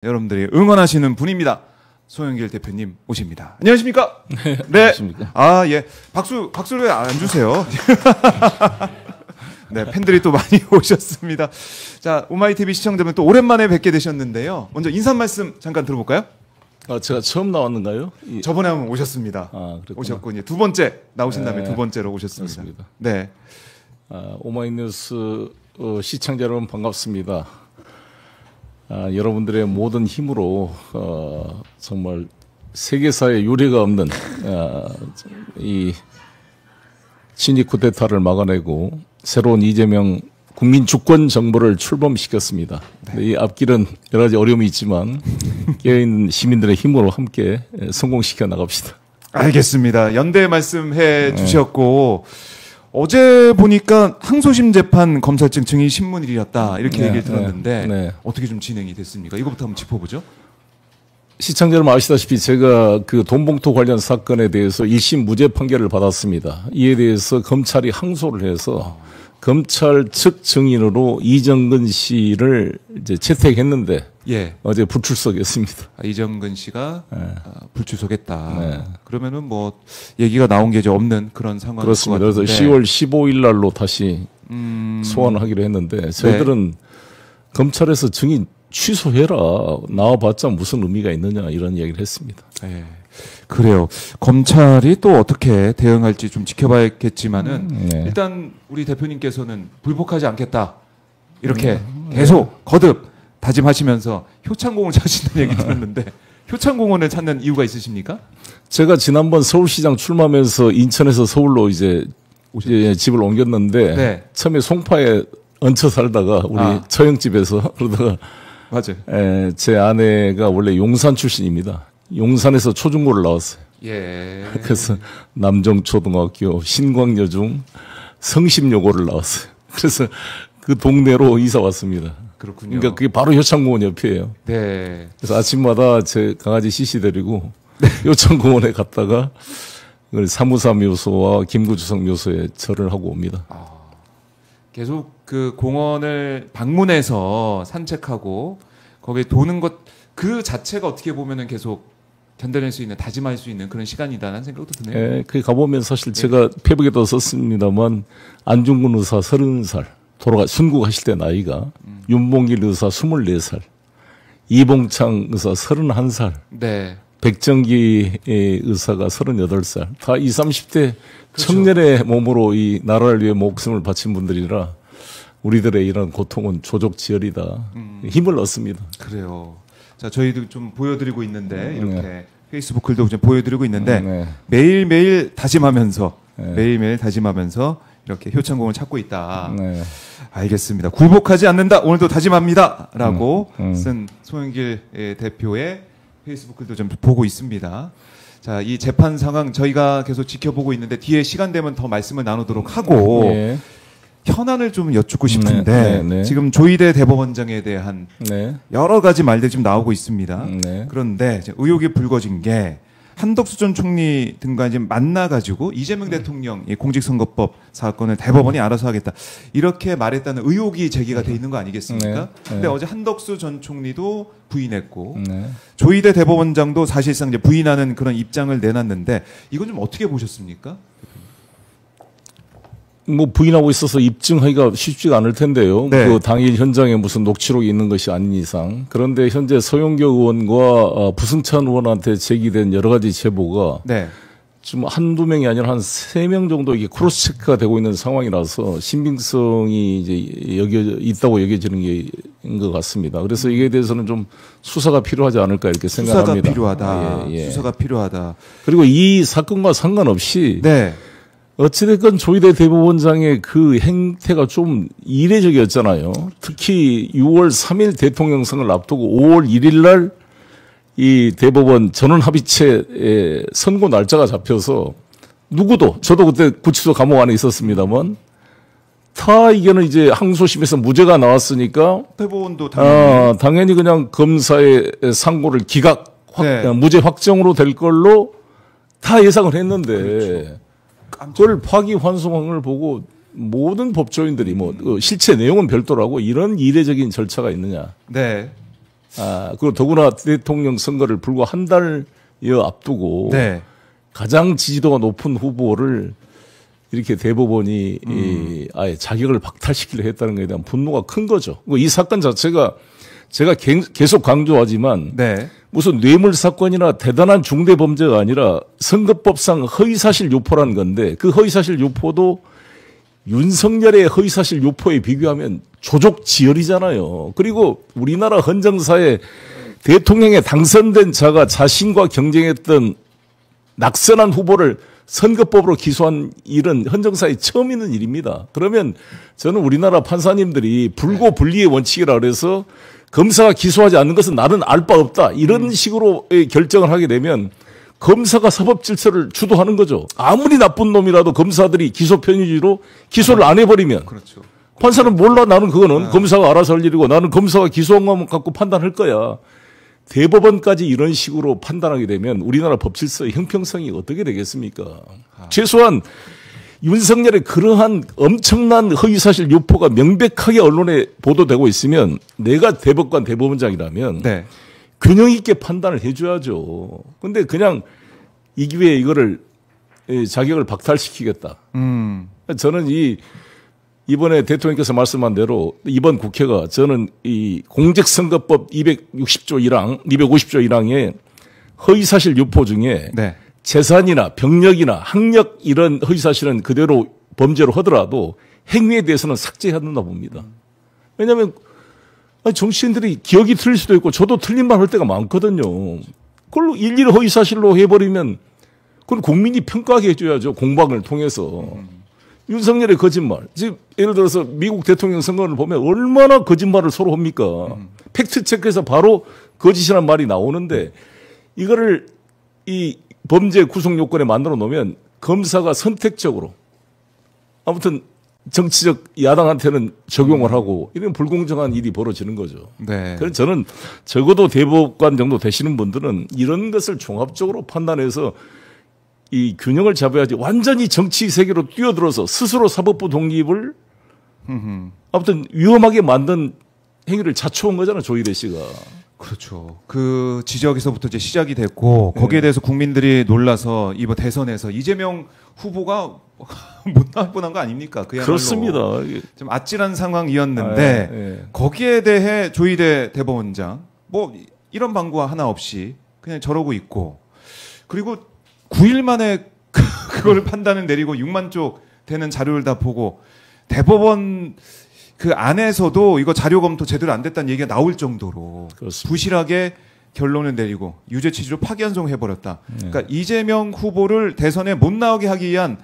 여러분들이 응원하시는 분입니다. 소영길 대표님 오십니다. 안녕하십니까? 네. 네. 안녕하십니까? 아, 예. 박수를 왜 안 주세요? 네, 팬들이 또 많이 오셨습니다. 자, 오마이TV 시청자분 또 오랜만에 뵙게 되셨는데요. 먼저 인사 말씀 잠깐 들어볼까요? 제가 처음 나왔는가요? 저번에 한번 오셨습니다. 오셨고 이제 두 번째 나오신 다음에 두 번째로 오셨습니다. 그렇습니다. 네. 오마이뉴스 시청자 여러분 반갑습니다. 여러분들의 모든 힘으로 정말 세계사에 유례가 없는 이 친이 쿠데타를 막아내고 새로운 이재명 국민 주권 정부를 출범시켰습니다. 네. 이 앞길은 여러 가지 어려움이 있지만 깨어있는 시민들의 힘으로 함께 성공시켜 나갑시다. 알겠습니다. 연대 말씀해 주셨고 어제 보니까 항소심 재판 검찰청 증인 신문일이었다 이렇게 얘기를 들었는데 어떻게 좀 진행이 됐습니까? 이거부터 한번 짚어보죠. 시청자 여러분 아시다시피 제가 그 돈봉투 관련 사건에 대해서 1심 무죄 판결을 받았습니다. 이에 대해서 검찰이 항소를 해서 검찰 측 증인으로 이정근 씨를 이제 채택했는데 어제 불출석했습니다. 이정근 씨가 불출석했다. 그러면은 뭐 얘기가 나온 게 이제 없는 그런 상황일 그렇습니다. 것 같은데. 그래서 10월 15일 날로 다시 소환을 하기로 했는데 저희들은 검찰에서 증인 취소해라. 나와봤자 무슨 의미가 있느냐 이런 얘기를 했습니다. 네. 그래요. 검찰이 또 어떻게 대응할지 좀 지켜봐야겠지만은 일단 우리 대표님께서는 불복하지 않겠다. 이렇게 계속 거듭 다짐하시면서 효창공원 찾으신다는 얘기 들었는데 효창공원을 찾는 이유가 있으십니까? 제가 지난번 서울시장 출마하면서 인천에서 서울로 이제 집을 옮겼는데 처음에 송파에 얹혀 살다가 우리 처형집에서 그러다가 맞아요. 제 아내가 원래 용산 출신입니다. 용산에서 초중고를 나왔어요. 그래서 남정초등학교, 신광여중, 성심여고를 나왔어요. 그래서 그 동네로 이사 왔습니다. 그렇군요. 그러니까 그게 바로 효창공원 옆이에요. 네. 그래서 아침마다 제 강아지 시시 데리고 효창공원에 갔다가 사무사 묘소와 김구주석 묘소에 절을 하고 옵니다. 계속 그 공원을 방문해서 산책하고 거기에 도는 것 그 자체가 어떻게 보면은 계속 견뎌낼 수 있는, 다짐할 수 있는 그런 시간이다라는 생각도 드네요. 네, 거기 가보면 사실 제가 페북에도 썼습니다만 안중근 의사 30살 순국하실 때 나이가 윤봉길 의사 24살 이봉창 의사 31살 백정기 의사가 38살 다 20, 30대 청년의 몸으로 이 나라를 위해 목숨을 바친 분들이라 우리들의 이런 고통은 조족지혈이다. 힘을 얻습니다. 그래요. 자, 저희도 좀 보여드리고 있는데 이렇게 페이스북 글도 좀 보여드리고 있는데 매일매일 다짐하면서 매일매일 다짐하면서 이렇게 효창공을 찾고 있다. 알겠습니다. 굴복하지 않는다. 오늘도 다짐합니다라고 쓴 소영길 대표의 페이스북 글도 좀 보고 있습니다. 자, 이 재판 상황 저희가 계속 지켜보고 있는데 뒤에 시간 되면 더 말씀을 나누도록 하고 현안을 좀 여쭙고 싶은데 지금 조희대 대법원장에 대한 여러 가지 말들이 좀 나오고 있습니다. 그런데 의혹이 불거진 게 한덕수 전 총리 등과 이제 만나가지고 이재명 대통령 공직선거법 사건을 대법원이 알아서 하겠다 이렇게 말했다는 의혹이 제기가 돼 있는 거 아니겠습니까? 근데 어제 한덕수 전 총리도 부인했고 조희대 대법원장도 사실상 이제 부인하는 그런 입장을 내놨는데 이건 좀 어떻게 보셨습니까? 뭐 부인하고 있어서 입증하기가 쉽지가 않을 텐데요. 그 당일 현장에 무슨 녹취록이 있는 것이 아닌 이상. 그런데 현재 서영교 의원과 부승찬 의원한테 제기된 여러 가지 제보가 좀 한두 명이 아니라 한 3명 정도 이게 크로스 체크가 되고 있는 상황이라서 신빙성이 이제 있다고 여겨지는 게인 것 같습니다. 그래서 이에 대해서는 좀 수사가 필요하지 않을까 이렇게 생각합니다. 수사가 필요하다. 수사가 필요하다. 그리고 이 사건과 상관없이 어찌됐건 조희대 대법원장의 그 행태가 좀 이례적이었잖아요. 특히 6월 3일 대통령 선거를 앞두고 5월 1일 날 이 대법원 전원합의체 선고 날짜가 잡혀서 누구도 저도 그때 구치소 감옥 안에 있었습니다만 다 이게는 이제 항소심에서 무죄가 나왔으니까 대법원도 당연히 그냥 검사의 상고를 무죄 확정으로 될 걸로 다 예상을 했는데 그걸 파기환송을 보고 모든 법조인들이 뭐 실체 내용은 별도라고 이런 이례적인 절차가 있느냐. 그리고 더구나 대통령 선거를 불과 한 달여 앞두고 네. 가장 지지도가 높은 후보를 이렇게 대법원이 아예 자격을 박탈시키려 했다는 것에 대한 분노가 큰 거죠. 이 사건 자체가 제가 계속 강조하지만 네. 무슨 뇌물 사건이나 대단한 중대 범죄가 아니라 선거법상 허위사실 유포라는 건데 그 허위사실 유포도 윤석열의 허위사실 유포에 비교하면 조족지혈이잖아요. 그리고 우리나라 헌정사에 대통령에 당선된 자가 자신과 경쟁했던 낙선한 후보를 선거법으로 기소한 일은 헌정사에 처음 있는 일입니다. 그러면 저는 우리나라 판사님들이 불고불리의 원칙이라 그래서 검사가 기소하지 않는 것은 나는 알 바 없다. 이런 식으로 결정을 하게 되면 검사가 사법 질서를 주도하는 거죠. 아무리 나쁜 놈이라도 검사들이 기소 편의주의로 기소를 안 해버리면 그렇죠. 판사는 몰라. 나는 그거는 검사가 알아서 할 일이고 나는 검사가 기소한 것만 갖고 판단할 거야. 대법원까지 이런 식으로 판단하게 되면 우리나라 법 질서의 형평성이 어떻게 되겠습니까? 최소한 윤석열의 그러한 엄청난 허위사실 유포가 명백하게 언론에 보도되고 있으면 내가 대법관 대법원장이라면 네. 균형 있게 판단을 해줘야죠. 근데 그냥 이 기회에 이거를 자격을 박탈시키겠다. 저는 이번에 대통령께서 말씀한 대로 이번 국회가 저는 이 공직선거법 260조 1항, 250조 1항에 허위사실 유포 중에 네. 재산이나 병력이나 학력 이런 허위사실은 그대로 범죄로 하더라도 행위에 대해서는 삭제해야 된다 봅니다. 왜냐하면 정치인들이 기억이 틀릴 수도 있고 저도 틀린 말 할 때가 많거든요. 그걸 일일이 허위사실로 해버리면 그건 국민이 평가하게 해줘야죠. 공방을 통해서. 윤석열의 거짓말. 지금 예를 들어서 미국 대통령 선거를 보면 얼마나 거짓말을 서로 합니까. 팩트체크해서 바로 거짓이라는 말이 나오는데 이거를 이 범죄 구성 요건에 만들어 놓으면 검사가 선택적으로 아무튼 정치적 야당한테는 적용을 하고 이런 불공정한 일이 벌어지는 거죠. 네. 그래서 저는 적어도 대법관 정도 되시는 분들은 이런 것을 종합적으로 판단해서 이 균형을 잡아야지 완전히 정치 세계로 뛰어들어서 스스로 사법부 독립을 아무튼 위험하게 만든 행위를 자초한 거잖아요. 조희대 씨가. 그렇죠. 그 지적에서부터 이제 시작이 됐고 거기에 대해서 국민들이 놀라서 이번 대선에서 이재명 후보가 못 나올 뻔한 거 아닙니까? 그야말로 그렇습니다. 좀 아찔한 상황이었는데 거기에 대해 조희대 대법원장 뭐 이런 방구 하나 없이 그냥 저러고 있고 그리고 9일 만에 그거를 판단을 내리고 6만 쪽 되는 자료를 다 보고 대법원 그 안에서도 이거 자료 검토 제대로 안 됐다는 얘기가 나올 정도로 그렇습니다. 부실하게 결론을 내리고 유죄 취지로 파기환송해버렸다. 그러니까 이재명 후보를 대선에 못 나오게 하기 위한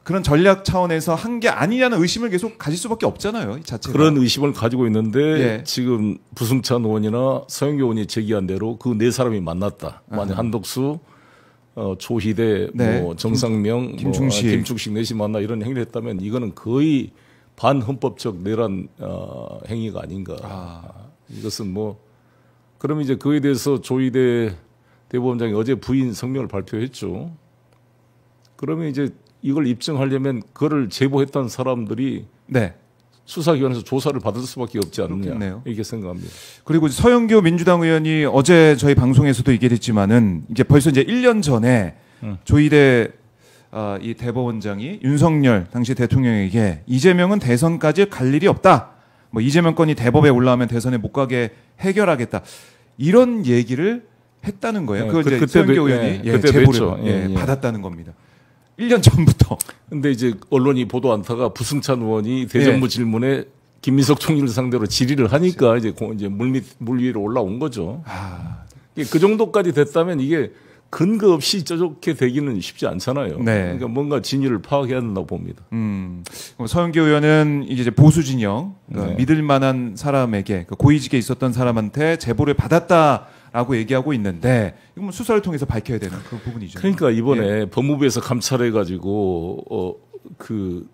그런 전략 차원에서 한 게 아니냐는 의심을 계속 가질 수밖에 없잖아요. 이 자체가. 그런 의심을 가지고 있는데 예. 지금 부승찬 의원이나 서영교 의원이 제기한 대로 그 네 사람이 만났다. 만약 한덕수, 조희대, 네. 뭐 정상명, 김충식. 김충식 넷이 만나 이런 행위를 했다면 이거는 거의 반헌법적 내란 행위가 아닌가. 이것은 뭐 그러면 이제 그에 대해서 조희대 대법원장이 어제 부인 성명을 발표했죠. 그러면 이제 이걸 입증하려면 그거를 제보했던 사람들이 네. 수사기관에서 조사를 받을 수밖에 없지 않느냐. 그렇겠네요. 이렇게 생각합니다. 그리고 서영교 민주당 의원이 어제 저희 방송에서도 얘기했지만은 이제 벌써 이제 1년 전에 조희대 이 대법원장이 윤석열 당시 대통령에게 이재명은 대선까지 갈 일이 없다. 뭐 이재명 건이 대법에 올라오면 대선에 못 가게 해결하겠다. 이런 얘기를 했다는 거예요. 그걸 이제 서영교 의원이 제보를 받았다는 겁니다. 1년 전부터. 근데 이제 언론이 보도 않다가 부승찬 의원이 대정부 질문에 김민석 총리를 상대로 질의를 하니까 이제 물 위로 올라온 거죠. 그 정도까지 됐다면 이게 근거 없이 저렇게 되기는 쉽지 않잖아요. 네. 그러니까 뭔가 진위를 파악해야 된다고 봅니다. 서영교 의원은 이제 보수 진영 믿을 만한 사람에게 고위직에 있었던 사람한테 제보를 받았다라고 얘기하고 있는데 이건 뭐 수사를 통해서 밝혀야 되는 그 부분이죠. 그러니까 이번에 법무부에서 감찰해가지고 그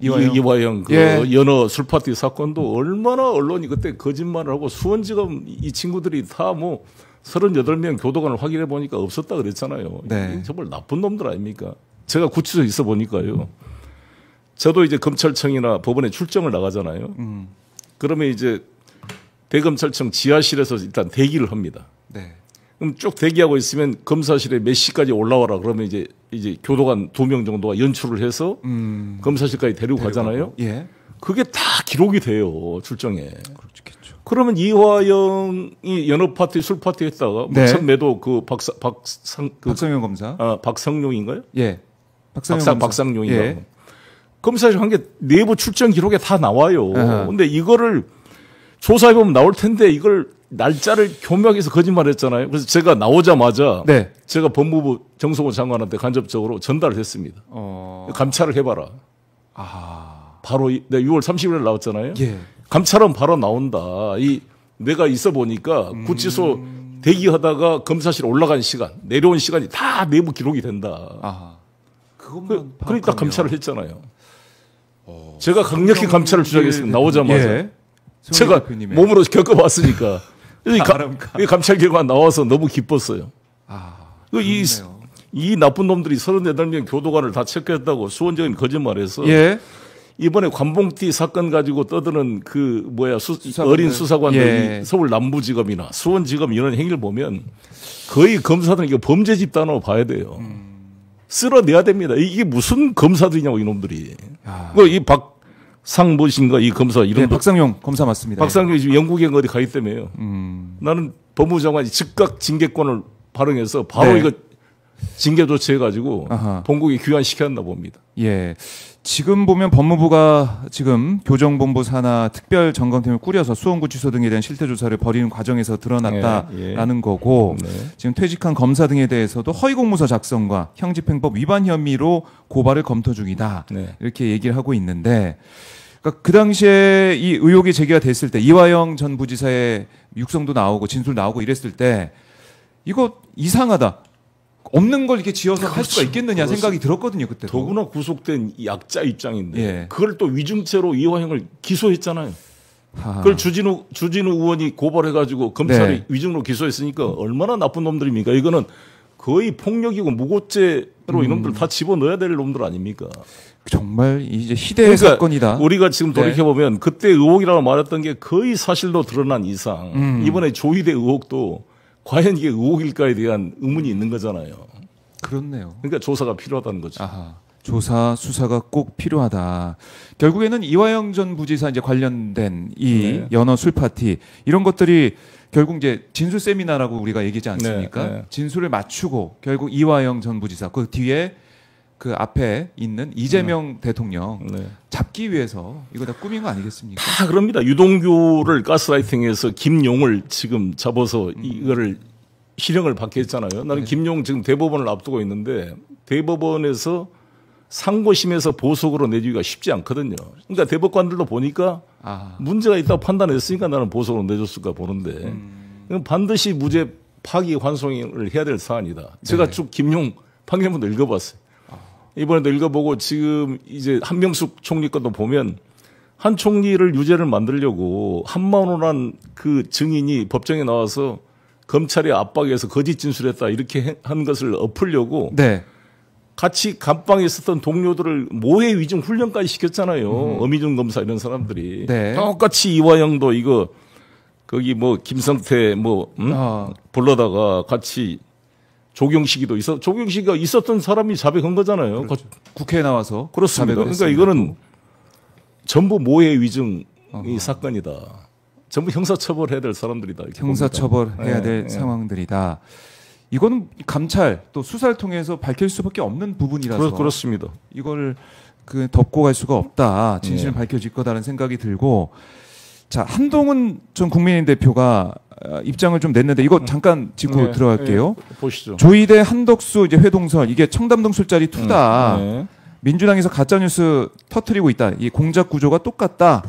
이화영 그 연어 술파티 사건도 얼마나 언론이 그때 거짓말을 하고 수원지검 이 친구들이 다 뭐 38명 교도관을 확인해 보니까 없었다 그랬잖아요. 네. 정말 나쁜 놈들 아닙니까? 제가 구치소에 있어 보니까요. 저도 이제 검찰청이나 법원에 출정을 나가잖아요. 그러면 이제 대검찰청 지하실에서 일단 대기를 합니다. 네. 그럼 쭉 대기하고 있으면 검사실에 몇 시까지 올라와라 그러면 이제 교도관 2명 정도가 연출을 해서 검사실까지 데리고 가잖아요. 예. 그게 다 기록이 돼요, 출정에. 그렇겠죠. 그러면 이화영이 연어 파티, 술 파티 했다가 네. 무천매도 박성용 검사. 박성용인가요? 예. 박상용인가. 예. 검사실 한 게 내부 출정 기록에 다 나와요. 근데 이거를 조사해보면 나올 텐데 이걸 날짜를 교묘하게 거짓말했잖아요. 그래서 제가 나오자마자 네. 제가 법무부 정성호 장관한테 간접적으로 전달을 했습니다. 감찰을 해봐라. 바로 내가 6월 30일 나왔잖아요. 예. 감찰은 바로 나온다. 내가 있어 보니까 구치소 대기하다가 검사실 올라간 시간, 내려온 시간이 다 내부 기록이 된다. 그것만 그러니까 감찰을 했잖아요. 제가 강력히 감찰을 주장했습니다. 나오자마자. 예. 제가 대표님의. 몸으로 겪어봤으니까. 이 감찰 결과가 나와서 너무 기뻤어요. 이 나쁜 놈들이 38명 교도관을 다 체크했다고 수원지검이 거짓말해서 예. 이번에 관봉티 사건 가지고 떠드는 어린 수사관들이 예. 서울 남부지검이나 수원지검 이런 행위를 보면 거의 검사들은 이거 범죄 집단으로 봐야 돼요. 쓸어내야 됩니다. 이게 무슨 검사들이냐고 이놈들이. 이 박상무신가 이 검사 이름. 네, 박상용 검사 맞습니다. 박상용이 지금 영국에 어디 가 있다며요. 나는 법무부 장관이 즉각 징계권을 발행해서 바로 네. 이거 징계 조치해가지고 본국에 귀환시켰나 봅니다. 예. 지금 보면 법무부가 지금 교정본부 산하 특별점검팀을 꾸려서 수원구치소 등에 대한 실태조사를 벌이는 과정에서 드러났다라는 거고 지금 퇴직한 검사 등에 대해서도 허위공문서 작성과 형집행법 위반 혐의로 고발을 검토 중이다. 이렇게 얘기를 하고 있는데 그러니까 그 당시에 이 의혹이 제기가 됐을 때 이화영 전 부지사의 육성도 나오고 진술 나오고 이랬을 때 이거 이상하다. 없는 걸 이렇게 지어서 할 수가 있겠느냐 생각이 들었거든요, 그때. 더구나 구속된 약자 입장인데 그걸 또 위증죄로 이화영을 기소했잖아요. 그걸 주진우 의원이 고발해가지고 검찰이 위증으로 기소했으니까 얼마나 나쁜 놈들입니까? 이거는 거의 폭력이고 무고죄로 이놈들 다 집어넣어야 될 놈들 아닙니까? 정말 이제 희대의 사건이다. 우리가 지금 돌이켜보면 그때 의혹이라고 말했던 게 거의 사실로 드러난 이상 이번에 조희대 의혹도 과연 이게 의혹일까에 대한 의문이 있는 거잖아요. 그렇네요. 그러니까 조사가 필요하다는 거죠. 조사, 수사가 꼭 필요하다. 결국에는 이화영 전 부지사 이제 관련된 이 연어 술 파티 이런 것들이 결국 이제 진술 세미나라고 우리가 얘기하지 않습니까? 진술을 맞추고 결국 이화영 전 부지사 그 뒤에 그 앞에 있는 이재명 대통령 잡기 위해서 이거 다 꾸민 거 아니겠습니까? 다 그럽니다. 유동규를 가스라이팅해서 김용을 지금 잡아서 이거를 실형을 받게 했잖아요. 나는 김용 지금 대법원을 앞두고 있는데 대법원에서 상고심에서 보석으로 내주기가 쉽지 않거든요. 그러니까 대법관들도 보니까 문제가 있다고 판단했으니까 나는 보석으로 내줬을까 보는데 반드시 무죄 파기 환송을 해야 될 사안이다. 제가 쭉 김용 판결문도 읽어봤어요. 이번에도 읽어보고 지금 이제 한명숙 총리 것도 보면 한 총리를 유죄를 만들려고 한만호란 그 증인이 법정에 나와서 검찰의 압박에서 거짓 진술했다 이렇게 한 것을 엎으려고 같이 감방에 있었던 동료들을 모해 위증 훈련까지 시켰잖아요. 어미준 검사 이런 사람들이 똑같이 이화영도 이거 거기 김성태 불러다가 같이 조경식이도 조경식이가 있었던 사람이 자백한 거잖아요. 그렇죠. 국회에 나와서 그렇습니다. 그러니까 이거는 전부 모해 위증 사건이다. 전부 형사처벌해야 될 사람들이다. 형사처벌해야 될 상황들이다. 이거는 감찰 또 수사를 통해서 밝힐 수밖에 없는 부분이라서 그렇습니다. 이걸 덮고 갈 수가 없다. 진실은 밝혀질 거다라는 생각이 들고 자 한동훈 전 국민의힘 대표가 입장을 좀 냈는데 이거 잠깐 짚고 들어갈게요. 보시죠. 조희대 한덕수 이제 회동설 이게 청담동 술자리 2다. 민주당에서 가짜뉴스 터트리고 있다. 이 공작 구조가 똑같다.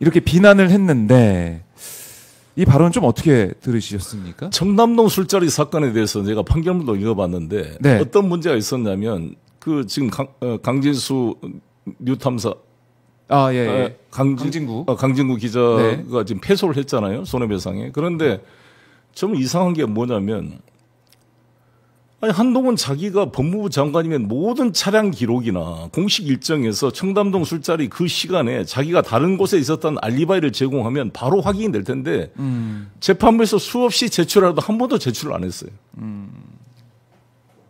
이렇게 비난을 했는데 이 발언 좀 어떻게 들으셨습니까? 청담동 술자리 사건에 대해서 제가 판결문도 읽어봤는데 어떤 문제가 있었냐면 그 지금 강진수 뉴탐사 강진구 기자가 지금 패소를 했잖아요. 손해배상에. 그런데 좀 이상한 게 뭐냐면 아니, 한동훈 자기가 법무부 장관이면 모든 차량 기록이나 공식 일정에서 청담동 술자리 그 시간에 자기가 다른 곳에 있었다는 알리바이를 제공하면 바로 확인이 될 텐데 재판부에서 수없이 제출하도 한 번도 제출을 안 했어요.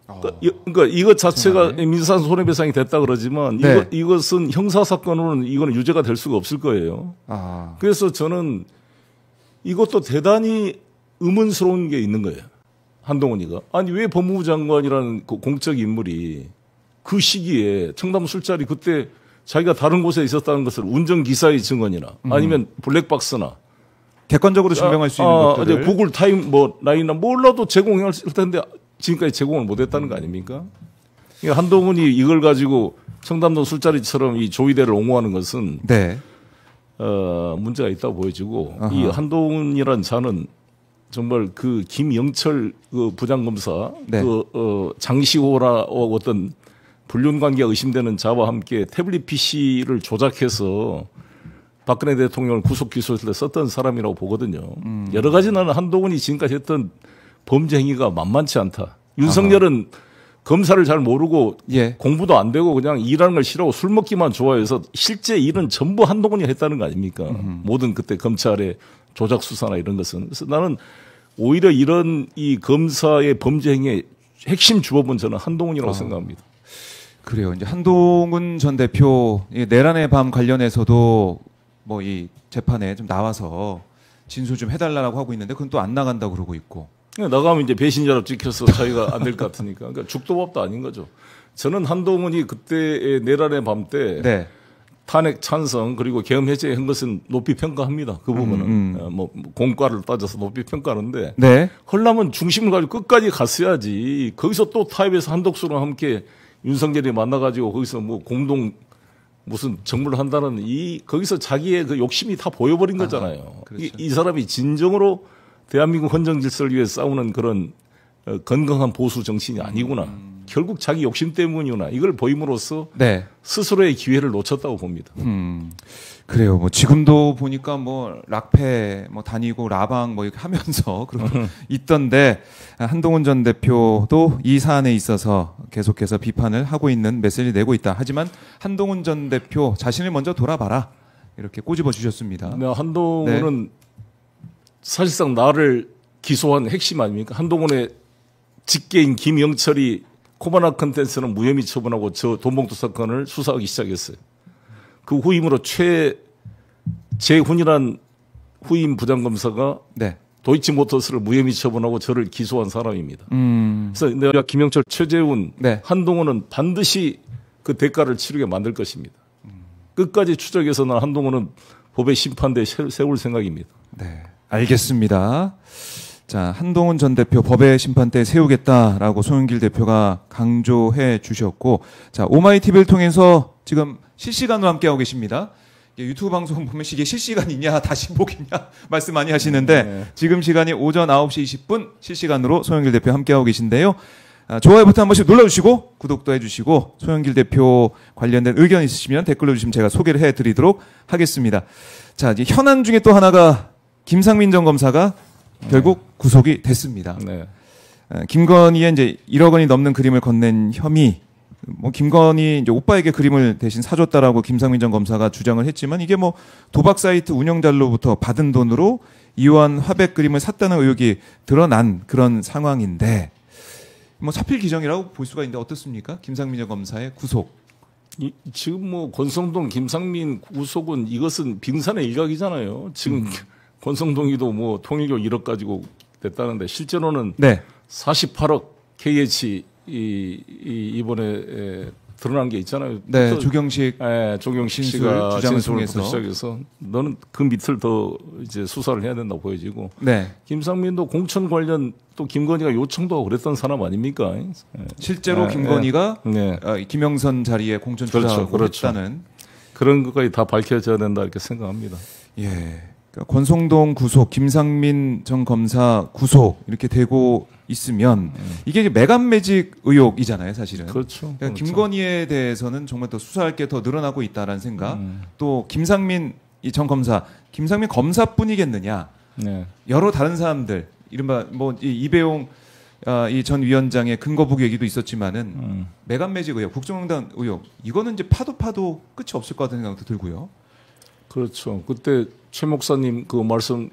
그러니까 이것 자체가 민사 손해배상이 됐다 그러지만 네. 이것은 형사 사건으로는 이거는 유죄가 될 수가 없을 거예요. 그래서 저는 이것도 대단히 의문스러운 게 있는 거예요. 한동훈이가. 아니, 왜 법무부 장관이라는 공적 인물이 그 시기에 청담 술자리 그때 자기가 다른 곳에 있었다는 것을 운전기사의 증언이나 아니면 블랙박스나 객관적으로 증명할 수 있는 것들을 구글 타임 라인이나 몰라도 제공할 텐데 지금까지 제공을 못했다는 거 아닙니까? 그러니까 한동훈이 이걸 가지고 청담동 술자리처럼 이 조이대를 옹호하는 것은 네. 문제가 있다고 보여지고 이 한동훈이란 자는 정말 그 김영철 그 부장검사 네. 장시호라 어떤 불륜 관계가 의심되는 자와 함께 태블릿 PC를 조작해서 박근혜 대통령을 구속 기소할 때 썼던 사람이라고 보거든요. 여러 가지 나는 한동훈이 지금까지 했던 범죄 행위가 만만치 않다. 윤석열은 검사를 잘 모르고 예. 공부도 안 되고 그냥 일하는 걸 싫어하고 술 먹기만 좋아해서 실제 일은 전부 한동훈이 했다는 거 아닙니까? 모든 그때 검찰의 조작 수사나 이런 것은. 그래서 나는 오히려 이런 이 검사의 범죄 행위의 핵심 주범은 저는 한동훈이라고 생각합니다. 그래요. 이제 한동훈 전 대표 내란의 밤 관련해서도 뭐 이 재판에 좀 나와서 진술 좀 해달라고 하고 있는데 그건 또 안 나간다고 그러고 있고. 나가면 이제 배신자로 찍혀서 자기가 안 될 것 같으니까. 그러니까 죽도 밥도 아닌 거죠. 저는 한동훈이 그때의 내란의 밤 때 네. 탄핵 찬성 그리고 계엄 해제한 것은 높이 평가합니다. 그 부분은 뭐 공과를 따져서 높이 평가하는데 네. 헐라면 중심을 가지고 끝까지 갔어야지. 거기서 또 타협해서 한덕수랑 함께 윤석열이 만나가지고 거기서 뭐 공동 무슨 정부를 한다는 거기서 자기의 그 욕심이 다 보여버린 거잖아요. 그렇죠. 이 사람이 진정으로 대한민국 헌정 질서를 위해 싸우는 그런 건강한 보수 정신이 아니구나. 결국 자기 욕심 때문이구나. 이걸 보임으로써 네. 스스로의 기회를 놓쳤다고 봅니다. 그래요. 뭐 지금도 보니까 뭐 락페 뭐 다니고 라방 뭐 이렇게 하면서 그러고 있던데 한동훈 전 대표도 이 사안에 있어서 계속해서 비판을 하고 있는 메시지를 내고 있다. 하지만 한동훈 전 대표 자신을 먼저 돌아봐라. 이렇게 꼬집어 주셨습니다. 네, 한동훈은 사실상 나를 기소한 핵심 아닙니까? 한동훈의 직계인 김영철이 코바나 컨텐츠는 무혐의 처분하고 저 돈봉투 사건을 수사하기 시작했어요. 그 후임으로 최재훈이란 후임 부장검사가 네. 도이치모터스를 무혐의 처분하고 저를 기소한 사람입니다. 그래서 내가 김영철, 최재훈, 네. 한동훈은 반드시 그 대가를 치르게 만들 것입니다. 끝까지 추적해서 난 한동훈은 법의 심판대에 세울 생각입니다. 네. 알겠습니다. 자, 한동훈 전 대표 법의 심판대에 세우겠다라고 송영길 대표가 강조해 주셨고, 자, 오마이TV를 통해서 지금 실시간으로 함께하고 계십니다. 유튜브 방송 보면 이게 실시간이냐 다시 보기냐 말씀 많이 하시는데 네. 지금 시간이 오전 9시 20분 실시간으로 송영길 대표 함께하고 계신데요. 좋아요 버튼 한 번씩 눌러주시고 구독도 해주시고 소영길 대표 관련된 의견 있으시면 댓글로 주시면 제가 소개를 해드리도록 하겠습니다. 자, 이제 현안 중에 또 하나가 김상민 전 검사가 결국 구속이 됐습니다. 네. 김건희의 이제 1억 원이 넘는 그림을 건넨 혐의, 뭐 김건희 이제 오빠에게 그림을 대신 사줬다라고 김상민 전 검사가 주장을 했지만 이게 뭐 도박 사이트 운영자로부터 받은 돈으로 이완 화백 그림을 샀다는 의혹이 드러난 그런 상황인데 뭐 사필 기정이라고 볼 수가 있는데 어떻습니까? 김상민 전 검사의 구속. 지금 뭐 권성동, 김상민 구속은 이것은 빙산의 일각이잖아요. 지금 권성동이도 뭐 통일교 1억 가지고 됐다는데 실제로는 네. 48억 KH 이번에 드러난 게 있잖아요. 네, 조경식 씨가 주장을 통해서 시작해서 너는 그 밑을 더 이제 수사를 해야 된다고 보여지고. 네. 김상민도 공천 관련 또 김건희가 요청도 하고 그랬던 사람 아닙니까? 실제로 김건희가 김영선 자리에 공천 주자하고 했다는 그런 것까지 다 밝혀져야 된다 이렇게 생각합니다. 예. 그러니까 권성동 구속, 김상민 전 검사 구속 이렇게 되고 있으면 이게 매감 매직 의혹이잖아요, 사실은. 그렇죠. 그러니까 김건희에 대해서는 정말 더 수사할 게 더 늘어나고 있다라는 생각. 또 김상민 전 검사, 김상민 검사뿐이겠느냐. 네. 여러 다른 사람들, 이른바 뭐 이배용 이 전 위원장의 근거북 얘기도 있었지만은 매간매직 의혹, 국정농단 의혹 이거는 이제 파도 끝이 없을 것 같은 생각도 들고요. 그렇죠. 그때 최 목사님 그 말씀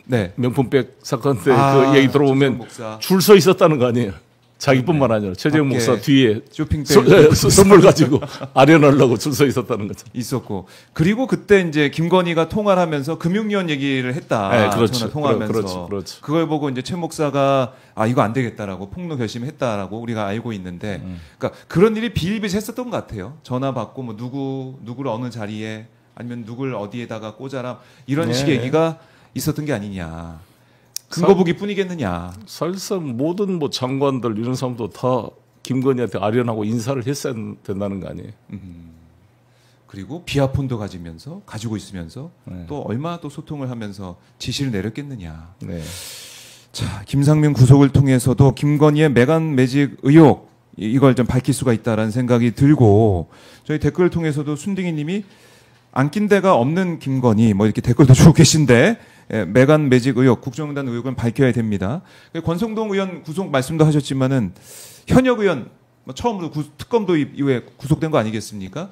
네. 명품백 사건 때 그 얘기 들어보면 줄 서 있었다는 거 아니에요. 자기뿐만 아니라 최재형 목사 뒤에 선물 가지고 아련하려고 줄 서 있었다는 거죠. 있었고 그리고 그때 이제 김건희가 통화를 하면서 금융위원 얘기를 했다. 네, 그렇죠. 전화 통화하면서 그렇죠. 그걸 보고 이제 최 목사가 이거 안 되겠다라고 폭로 결심했다라고 우리가 알고 있는데, 그러니까 그런 일이 비일비재했었던 것 같아요. 전화 받고 뭐 누구를 어느 자리에 아니면 누구를 어디에다가 꽂아라 이런 식의 얘기가 있었던 게 아니냐. 근거북이 뿐이겠느냐. 사실상 모든 뭐 장관들 이런 사람도 다 김건희한테 아련하고 인사를 했어야 된다는 거 아니에요. 그리고 비하폰도 가지고 있으면서 또 얼마나 또 소통을 하면서 지시를 내렸겠느냐. 네. 자, 김상민 구속을 통해서도 김건희의 매간매직 의혹 이걸 좀 밝힐 수가 있다라는 생각이 들고, 저희 댓글을 통해서도 순딩이 님이 안 낀 데가 없는 김건희 뭐 이렇게 댓글도 주고 계신데, 매간매직 의혹, 국정농단 의혹은 밝혀야 됩니다. 권성동 의원 구속 말씀도 하셨지만은 현역 의원 처음으로 특검도 이후에 구속된 거 아니겠습니까?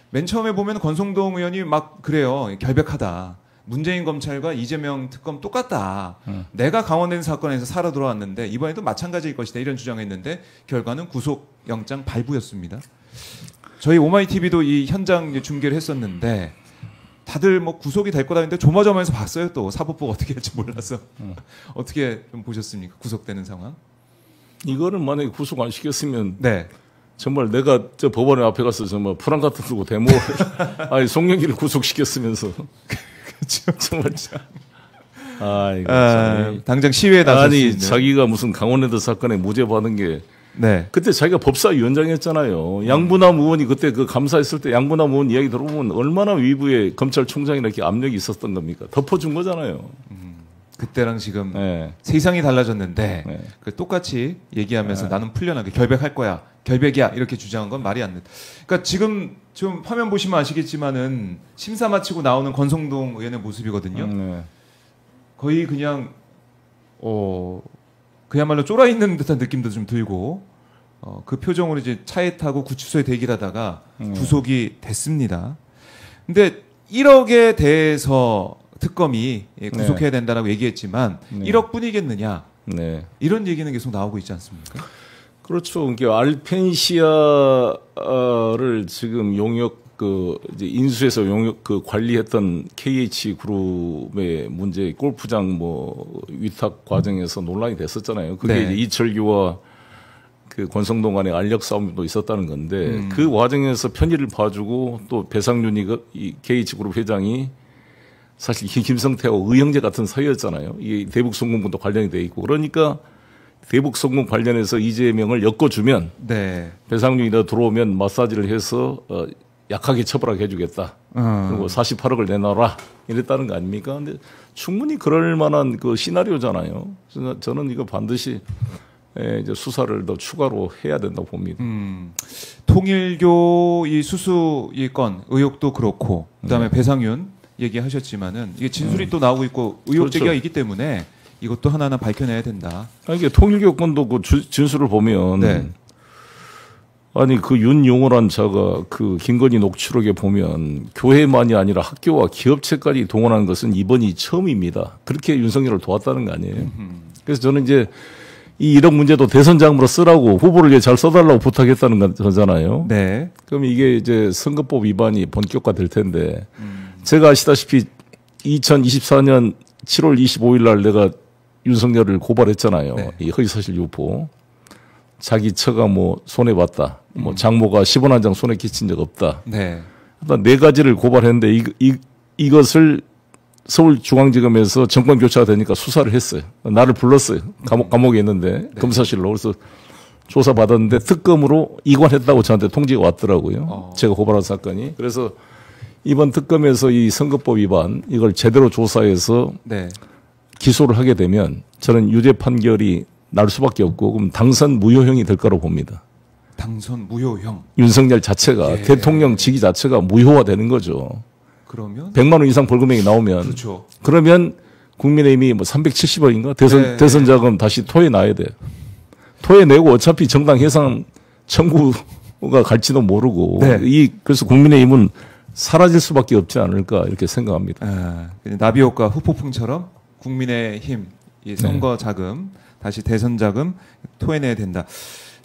맨 처음에 보면 권성동 의원이 막 그래요. 결백하다. 문재인 검찰과 이재명 특검 똑같다. 내가 강원된 사건에서 살아 돌아왔는데 이번에도 마찬가지일 것이다. 이런 주장했는데 결과는 구속영장 발부였습니다. 저희 오마이TV도 이 현장 중계를 했었는데 다들 뭐 구속이 될 거다 했는데 조마조마해서 봤어요. 또 사법부가 어떻게 할지 몰라서. 어떻게 좀 보셨습니까? 구속되는 상황? 이거는 만약에 구속 안 시켰으면 네. 정말 내가 저 법원 앞에 가서 정말 프랑 같은 들고 데모를 아니 송영길을 구속시켰으면서 그렇죠. 정말 당장 시위에 나설 수 있는. 아니 자기가 무슨 강원랜드 사건에 무죄 받은 게 네. 그때 자기가 법사위원장이었잖아요. 양부남 의원이 그때 그 감사했을 때 양부남 의원 이야기 들어보면 얼마나 위부에 검찰총장이 이렇게 압력이 있었던 겁니까? 덮어준 거잖아요. 그때랑 지금 세상이 달라졌는데 그 똑같이 얘기하면서 나는 풀려나게 결백할 거야. 결백이야. 이렇게 주장한 건 말이 안 돼. 그러니까 지금 좀 화면 보시면 아시겠지만은 심사 마치고 나오는 권성동 의원의 모습이거든요. 거의 그냥 그야말로 쫄아 있는 듯한 느낌도 좀 들고 그 표정으로 이제 차에 타고 구치소에 대기하다가 구속이 됐습니다. 근데 1억에 대해서 특검이 구속해야 된다라고 얘기했지만 1억뿐이겠느냐 이런 얘기는 계속 나오고 있지 않습니까? 그렇죠. 그러니까 알펜시아를 지금 용역 이제 인수해서 용역 관리했던 KH 그룹의 문제 골프장 뭐 위탁 과정에서 논란이 됐었잖아요. 그게 이제 이철규와 그 권성동 간의 알력 싸움도 있었다는 건데 그 과정에서 편의를 봐주고 또 배상윤이 이 KH 그룹 회장이 사실 김성태하고 의형제 같은 사이였잖아요. 이 대북송금분도 관련이 돼 있고 그러니까 대북송금 관련해서 이재명을 엮어주면 배상윤이 더 들어오면 마사지를 해서 약하게 처벌하게 해주겠다. 그리고 48억을 내놔라. 이랬다는 거 아닙니까? 근데 충분히 그럴 만한 그 시나리오잖아요. 그래서 저는 이거 반드시 이제 수사를 더 추가로 해야 된다고 봅니다. 통일교 이 수수 이 건 의혹도 그렇고 그다음에 배상윤 얘기하셨지만은 이게 진술이 또 나오고 있고 의혹 제기가 있기 때문에 이것도 하나하나 밝혀내야 된다. 이게 통일교 건도 그 진술을 보면 아니 그 윤용호란 자가 그 김건희 녹취록에 보면 교회만이 아니라 학교와 기업체까지 동원한 것은 이번이 처음입니다. 그렇게 윤석열을 도왔다는 거 아니에요. 그래서 저는 이제 이 1억 문제도 대선 자금으로 쓰라고 후보를 잘 써달라고 부탁했다는 거잖아요. 네. 그럼 이게 이제 선거법 위반이 본격화될 텐데 제가 아시다시피 2024년 7월 25일 날 내가 윤석열을 고발했잖아요. 이 허위사실 유포. 자기 처가 뭐 손해봤다. 뭐 장모가 10원 한 장 손해 끼친 적 없다. 일단 4가지를 고발했는데 이것을 서울중앙지검에서 정권 교체가 되니까 수사를 했어요. 나를 불렀어요. 감옥에 있는데 검사실로. 그래서 조사받았는데 특검으로 이관했다고 저한테 통지가 왔더라고요. 제가 고발한 사건이. 그래서 이번 특검에서 이 선거법 위반 이걸 제대로 조사해서 기소를 하게 되면 저는 유죄 판결이 날 수밖에 없고 그럼 당선 무효형이 될 거라고 봅니다. 당선 무효형. 윤석열 자체가 대통령 직위 자체가 무효화되는 거죠. 그러면 100만 원 이상 벌금액이 나오면 그러면 국민의힘이 뭐 370억인가 대선 자금 다시 토해놔야 돼요. 토해내고 어차피 정당 해산 청구가 갈지도 모르고 그래서 국민의힘은 사라질 수밖에 없지 않을까 이렇게 생각합니다. 나비효과 후폭풍처럼 국민의힘 이 선거 자금 다시 대선 자금 토해내야 된다.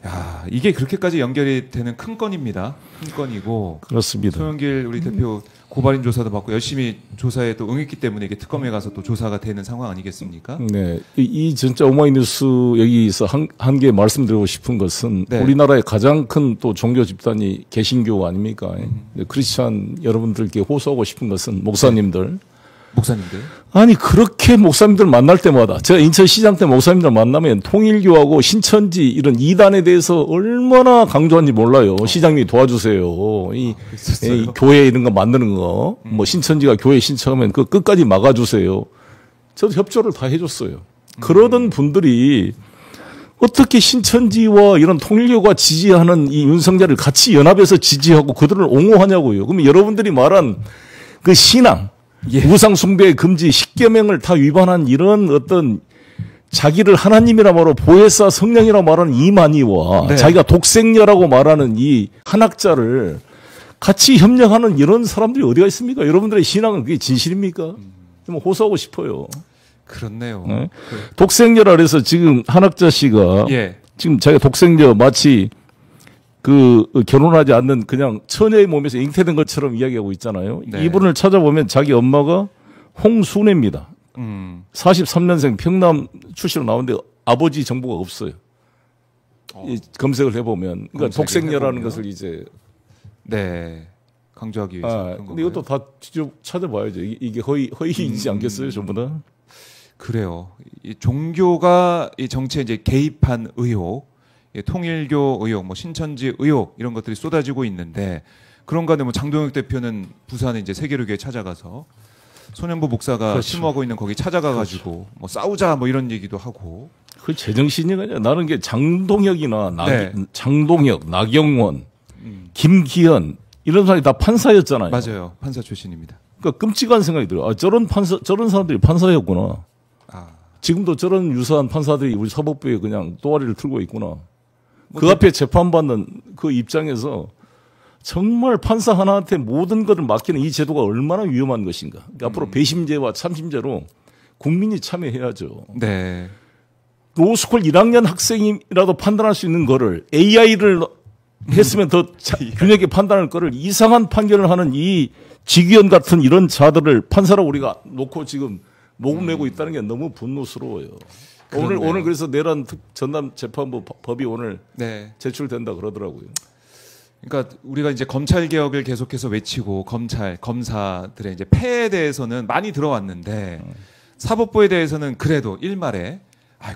야, 이게 그렇게까지 연결이 되는 큰 건입니다. 큰 건이고. 그렇습니다. 송영길 우리 대표 고발인 조사도 받고 열심히 조사에 또 응했기 때문에 이게 특검에 가서 또 조사가 되는 상황 아니겠습니까? 네. 이 진짜 오마이뉴스 여기서 한 개 말씀드리고 싶은 것은 우리나라의 가장 큰 또 종교 집단이 개신교 아닙니까? 크리스찬 여러분들께 호소하고 싶은 것은 목사님들. 목사님들? 아니 그렇게 목사님들 만날 때마다 제가 인천시장 때 목사님들 만나면 통일교하고 신천지 이런 이단에 대해서 얼마나 강조한지 몰라요. 시장님이 도와주세요. 이 교회 이런 거 만드는 거 뭐 신천지가 교회 신청하면 그 끝까지 막아주세요. 저도 협조를 다 해줬어요. 그러던 분들이 어떻게 신천지와 이런 통일교가 지지하는 이 윤석열을 같이 연합해서 지지하고 그들을 옹호하냐고요. 그러면 여러분들이 말한 그 신앙 우상 숭배 금지 십계명을 다 위반한 이런 어떤 자기를 하나님이라 말하고 보혜사 성령이라 말하는 이만희와 자기가 독생녀라고 말하는 이 한학자를 같이 협력하는 이런 사람들이 어디가 있습니까? 여러분들의 신앙은 그게 진실입니까? 좀 호소하고 싶어요. 그렇네요. 네? 독생녀라 그래서 지금 한학자 씨가 지금 자기가 독생녀 마치 그 결혼하지 않는 그냥 처녀의 몸에서 잉태된 것처럼 이야기하고 있잖아요. 이분을 찾아보면 자기 엄마가 홍순애입니다. 43년생 평남 출신으로 나오는데 아버지 정보가 없어요. 검색을 해보면 그러니까 독생녀라는 것을 이제 강조하기 위해서. 근데 이것도 다 찾아봐야죠. 이게 허위이지 않겠어요, 전부 다? 그래요. 이 종교가 이 정치에 이제 개입한 의혹. 통일교 의혹, 뭐 신천지 의혹 이런 것들이 쏟아지고 있는데 그런 가운데 뭐 장동혁 대표는 부산에 이제 세계로교회 찾아가서 손현보 목사가 심호하고 있는 거기 찾아가가지고 뭐 싸우자 뭐 이런 얘기도 하고. 그 제정신이 아니야. 나는 게 장동혁이나 장동혁, 나경원, 김기현 이런 사람이 다 판사였잖아요. 맞아요. 판사 출신입니다. 그러니까 끔찍한 생각이 들어요. 저런 사람들이 판사였구나. 지금도 저런 유사한 판사들이 우리 사법부에 그냥 또아리를 틀고 있구나. 그 앞에 재판받는 그 입장에서 정말 판사 하나한테 모든 것을 맡기는 이 제도가 얼마나 위험한 것인가. 그러니까 앞으로 배심제와 참심제로 국민이 참여해야죠. 로스쿨 1학년 학생이라도 판단할 수 있는 거를 AI를 했으면 더 균형있게 판단할 거를 이상한 판결을 하는 이 지기현 같은 이런 자들을 판사로 우리가 놓고 지금 목을 메고 있다는 게 너무 분노스러워요. 오늘 그래서 내란 전남 재판부 법이 오늘 제출된다 그러더라고요. 그러니까 우리가 이제 검찰 개혁을 계속해서 외치고 검사들의 이제 폐에 대해서는 많이 들어왔는데 사법부에 대해서는 그래도 일말에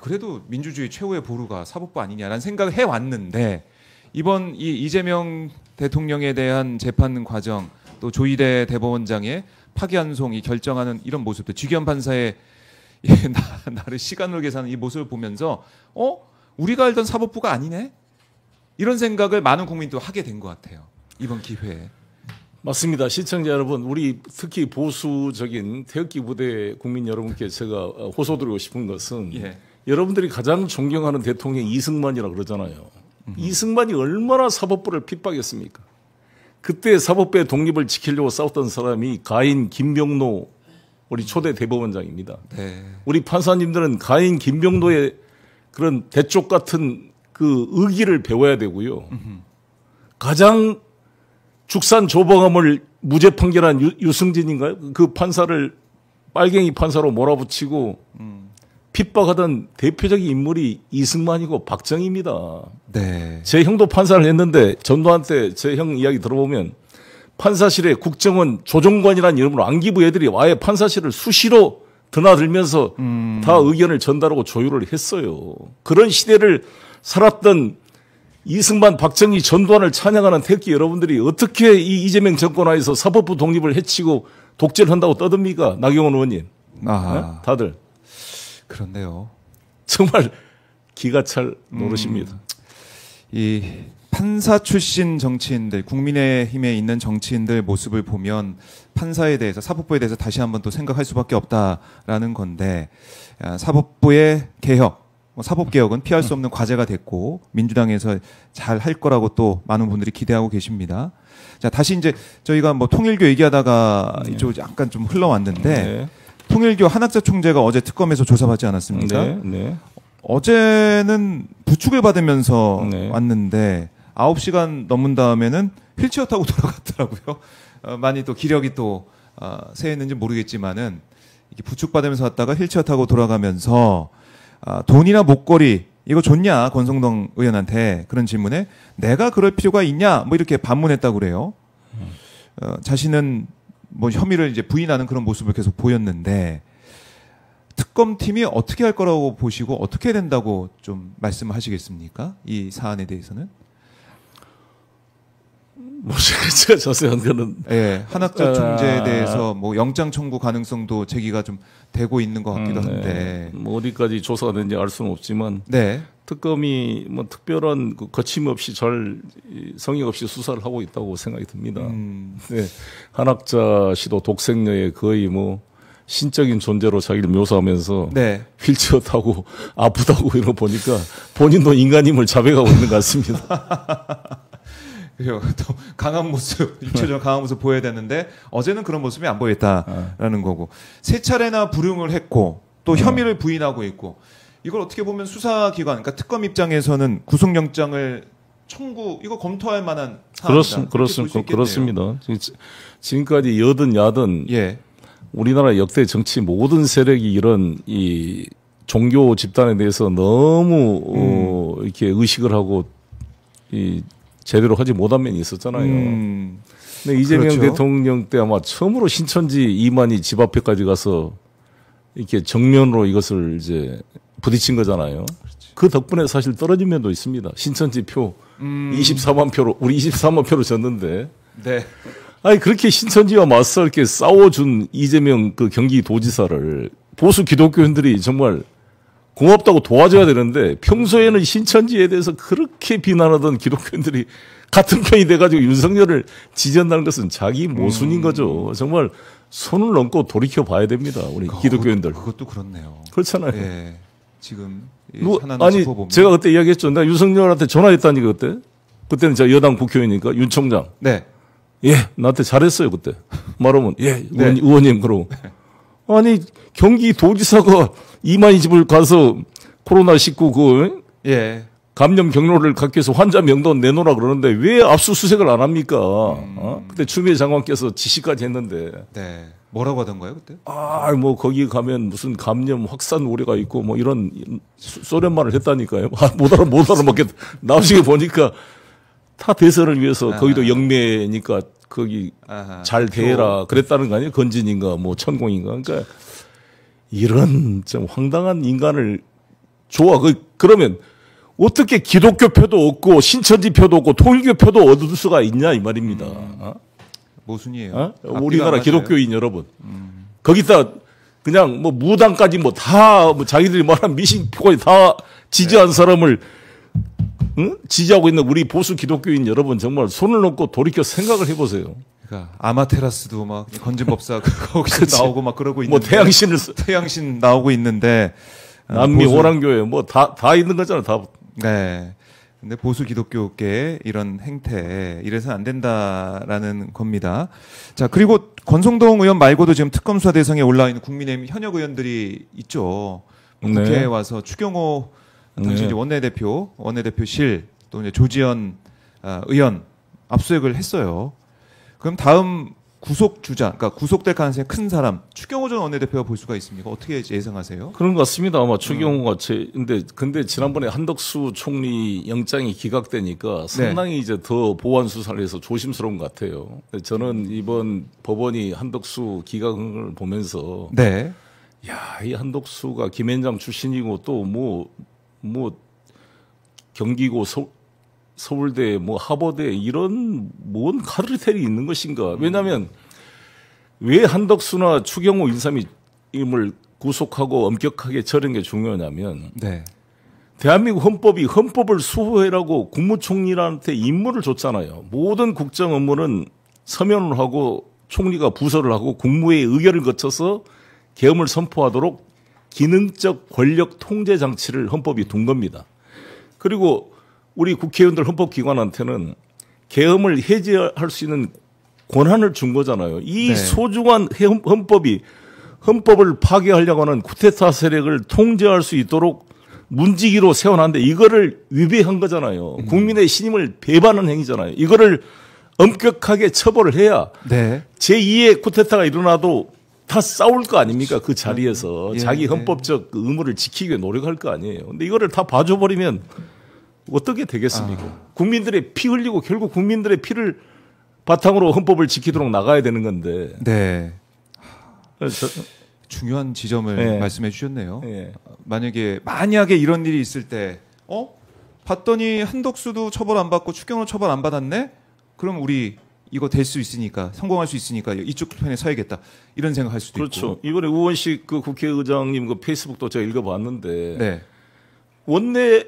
그래도 민주주의 최후의 보루가 사법부 아니냐라는 생각을 해왔는데 이번 이 이재명 대통령에 대한 재판 과정 또 조희대 대법원장의 파기환송이 결정하는 이런 모습들 지기현 판사의 나를 시간으로 계산하는 이 모습을 보면서 우리가 알던 사법부가 아니네? 이런 생각을 많은 국민도 하게 된 것 같아요. 이번 기회에. 맞습니다. 시청자 여러분, 우리 특히 보수적인 태극기 부대 국민 여러분께 제가 호소드리고 싶은 것은 여러분들이 가장 존경하는 대통령 이승만이라고 그러잖아요. 이승만이 얼마나 사법부를 핍박했습니까? 그때 사법부의 독립을 지키려고 싸웠던 사람이 가인 김병노 우리 초대 대법원장입니다. 우리 판사님들은 가인 김병노의 그런 대쪽 같은 그 의기를 배워야 되고요. 가장 죽산 조봉암을 무죄 판결한 유승진인가요? 그 판사를 빨갱이 판사로 몰아붙이고 핍박하던 대표적인 인물이 이승만이고 박정희입니다. 제 형도 판사를 했는데 전두환 때 제 형 이야기 들어보면 판사실에 국정원 조정관이라는 이름으로 안기부 애들이 아예 판사실을 수시로 드나들면서 다 의견을 전달하고 조율을 했어요. 그런 시대를 살았던 이승만, 박정희, 전두환을 찬양하는 태극기 여러분들이 어떻게 이 이재명 정권 하에서 사법부 독립을 해치고 독재를 한다고 떠듭니까? 나경원 의원님. 네? 다들. 그렇네요. 정말 기가 찰 노릇입니다. 이 판사 출신 정치인들, 국민의힘에 있는 정치인들 모습을 보면 판사에 대해서, 사법부에 대해서 다시 한번 또 생각할 수밖에 없다라는 건데, 사법부의 개혁, 사법개혁은 피할 수 없는 과제가 됐고 민주당에서 잘 할 거라고 또 많은 분들이 기대하고 계십니다. 자, 다시 이제 저희가 뭐 통일교 얘기하다가 네. 이쪽 약간 좀 흘러왔는데 네. 통일교 한학자 총재가 어제 특검에서 조사받지 않았습니까? 네. 네. 어제는 부축을 받으면서 네. 왔는데 9시간 넘은 다음에는 휠체어 타고 돌아갔더라고요. 많이 또 기력이 또 세했는지 모르겠지만은 이렇게 부축받으면서 왔다가 휠체어 타고 돌아가면서 돈이나 목걸이 이거 줬냐 권성동 의원한테 그런 질문에 내가 그럴 필요가 있냐 뭐 이렇게 반문했다고 그래요. 자신은 뭐 혐의를 이제 부인하는 그런 모습을 계속 보였는데 특검팀이 어떻게 할 거라고 보시고 어떻게 된다고 좀 말씀하시겠습니까? 이 사안에 대해서는? 뭐 제가 자세한 거는 예, 한학자 총재에 대해서 뭐 영장 청구 가능성도 제기가 좀 되고 있는 것 같기도 한데 네. 뭐 어디까지 조사가 되는지 알 수는 없지만 네. 특검이 뭐 특별한 거침없이 잘 성의 없이 수사를 하고 있다고 생각이 듭니다. 네. 한학자 씨도 독생녀의 거의 뭐 신적인 존재로 자기를 묘사하면서 네. 휠체어 타고 아프다고 이런 거 보니까 본인도 인간임을 자백하고 있는 것 같습니다. 그리고 또 강한 모습, 일체적으로 강한 모습 보여야 되는데 어제는 그런 모습이 안 보였다라는 거고 세 차례나 불응을 했고 또 혐의를 부인하고 있고 이걸 어떻게 보면 수사기관, 그러니까 특검 입장에서는 구속영장을 청구 이거 검토할 만한 사안이다. 그렇습니다. 지금까지 여든 야든 예. 우리나라 역대 정치 모든 세력이 이런 이 종교 집단에 대해서 너무 이렇게 의식을 하고 이 제대로 하지 못한 면이 있었잖아요. 근데 이재명 그렇죠. 대통령 때 아마 처음으로 신천지 이만희 집 앞에까지 가서 이렇게 정면으로 이것을 이제 부딪힌 거잖아요. 그렇지. 그 덕분에 사실 떨어진 면도 있습니다. 신천지 표 24만 표로 우리 24만 표로 졌는데. 네. 아니 그렇게 신천지와 맞서 이렇게 싸워준 이재명 그 경기도지사를 보수 기독교인들이 정말 고맙다고 도와줘야 되는데 평소에는 신천지에 대해서 그렇게 비난하던 기독교인들이 같은 편이 돼가지고 윤석열을 지지한다는 것은 자기 모순인 거죠. 정말 손을 얹고 돌이켜 봐야 됩니다. 우리 기독교인들. 그것도 그렇네요. 그렇잖아요. 예. 지금 아니 제가 그때 이야기했죠. 내가 윤석열한테 전화했다니까 그때. 그때는 제가 여당 국회의원이니까 윤 총장. 네. 예, 나한테 잘했어요 그때. 말하면 예, 네. 의원님 그러고. 아니 경기도지사가 이만희 집을 가서 코로나19 그 예. 감염 경로를 갖기 위해서 환자 명단 내놓으라 그러는데 왜 압수수색을 안 합니까? 그때 추미애 장관께서 지시까지 했는데. 네. 뭐라고 하던가요 그때? 뭐 거기 가면 무슨 감염 확산 우려가 있고 뭐 이런 소련 말을 했다니까요. 못 알아먹겠다. 나중에 보니까 타 대선을 위해서 거기도 영매니까 거기 잘 대해라 그랬다는 거 아니에요? 건진인가 뭐 천공인가. 그러니까 이런 좀 황당한 인간을 좋아. 그러면 어떻게 기독교 표도 없고 신천지 표도 없고 통일교 표도 얻을 수가 있냐 이 말입니다. 모순이에요. 우리나라 기독교인 여러분. 거기다 그냥 뭐 무당까지 뭐 다 뭐 자기들이 말한 미신표까지 다 지지한 사람을 지지하고 있는 우리 보수 기독교인 여러분 정말 손을 놓고 돌이켜 생각을 해보세요. 그러니까 아마테라스도 막 건진법사 거기서 나오고 막 그러고 있는데 뭐 태양신 나오고 있는데 남미 오랑교회 뭐 다 있는 거잖아요. 다. 네. 근데 보수 기독교계의 이런 행태 이래서는 안 된다라는 겁니다. 자, 그리고 권성동 의원 말고도 지금 특검 수사 대상에 올라와 있는 국민의힘 현역 의원들이 있죠. 뭐 네. 국회에 와서 추경호 당시 이제 원내대표실 또 이제 조지현 의원 압수수색을 했어요. 그럼 다음 구속 주자, 그러니까 구속될 가능성이 큰 사람 추경호 전 원내대표가 볼 수가 있습니까? 어떻게 예상하세요? 그런 것 같습니다. 아마 추경호가 근데 지난번에 한덕수 총리 영장이 기각되니까 상당히 이제 더 보완 수사를 해서 조심스러운 것 같아요. 저는 이번 법원이 한덕수 기각을 보면서 네. 야, 이 한덕수가 김앤장 출신이고 또 뭐 경기고 서울대 뭐 하버대 이런 뭔 카르텔이 있는 것인가? 왜냐하면 왜 한덕수나 추경호 인삼을 구속하고 엄격하게 처리한 게 중요하냐면 네. 대한민국 헌법을 수호해라고 국무총리한테 임무를 줬잖아요. 모든 국정 업무는 서면을 하고 총리가 부서를 하고 국무회의 의결을 거쳐서 계엄을 선포하도록 기능적 권력 통제 장치를 헌법이 둔 겁니다. 그리고 우리 국회의원들 헌법기관한테는 계엄을 해제할 수 있는 권한을 준 거잖아요. 이 네. 소중한 헌법을 파괴하려고 하는 쿠데타 세력을 통제할 수 있도록 문지기로 세워놨는데 이거를 위배한 거잖아요. 국민의 신임을 배반하는 행위잖아요. 이거를 엄격하게 처벌을 해야 네. 제2의 쿠데타가 일어나도 다 싸울 거 아닙니까? 그 자리에서 예, 자기 헌법적 의무를 지키기 위해 노력할 거 아니에요. 근데 이거를 다 봐줘버리면 어떻게 되겠습니까? 국민들의 피 흘리고 결국 국민들의 피를 바탕으로 헌법을 지키도록 나가야 되는 건데. 네. 중요한 지점을 네. 말씀해 주셨네요. 네. 만약에 이런 일이 있을 때, 봤더니 한덕수도 처벌 안 받고 추경호 처벌 안 받았네? 그럼 우리 이거 될 수 있으니까, 성공할 수 있으니까 이쪽 편에 서야겠다. 이런 생각할 수도 그렇죠. 있고. 이번에 우원식 그 국회의장님 그 페이스북도 제가 읽어봤는데, 네. 원내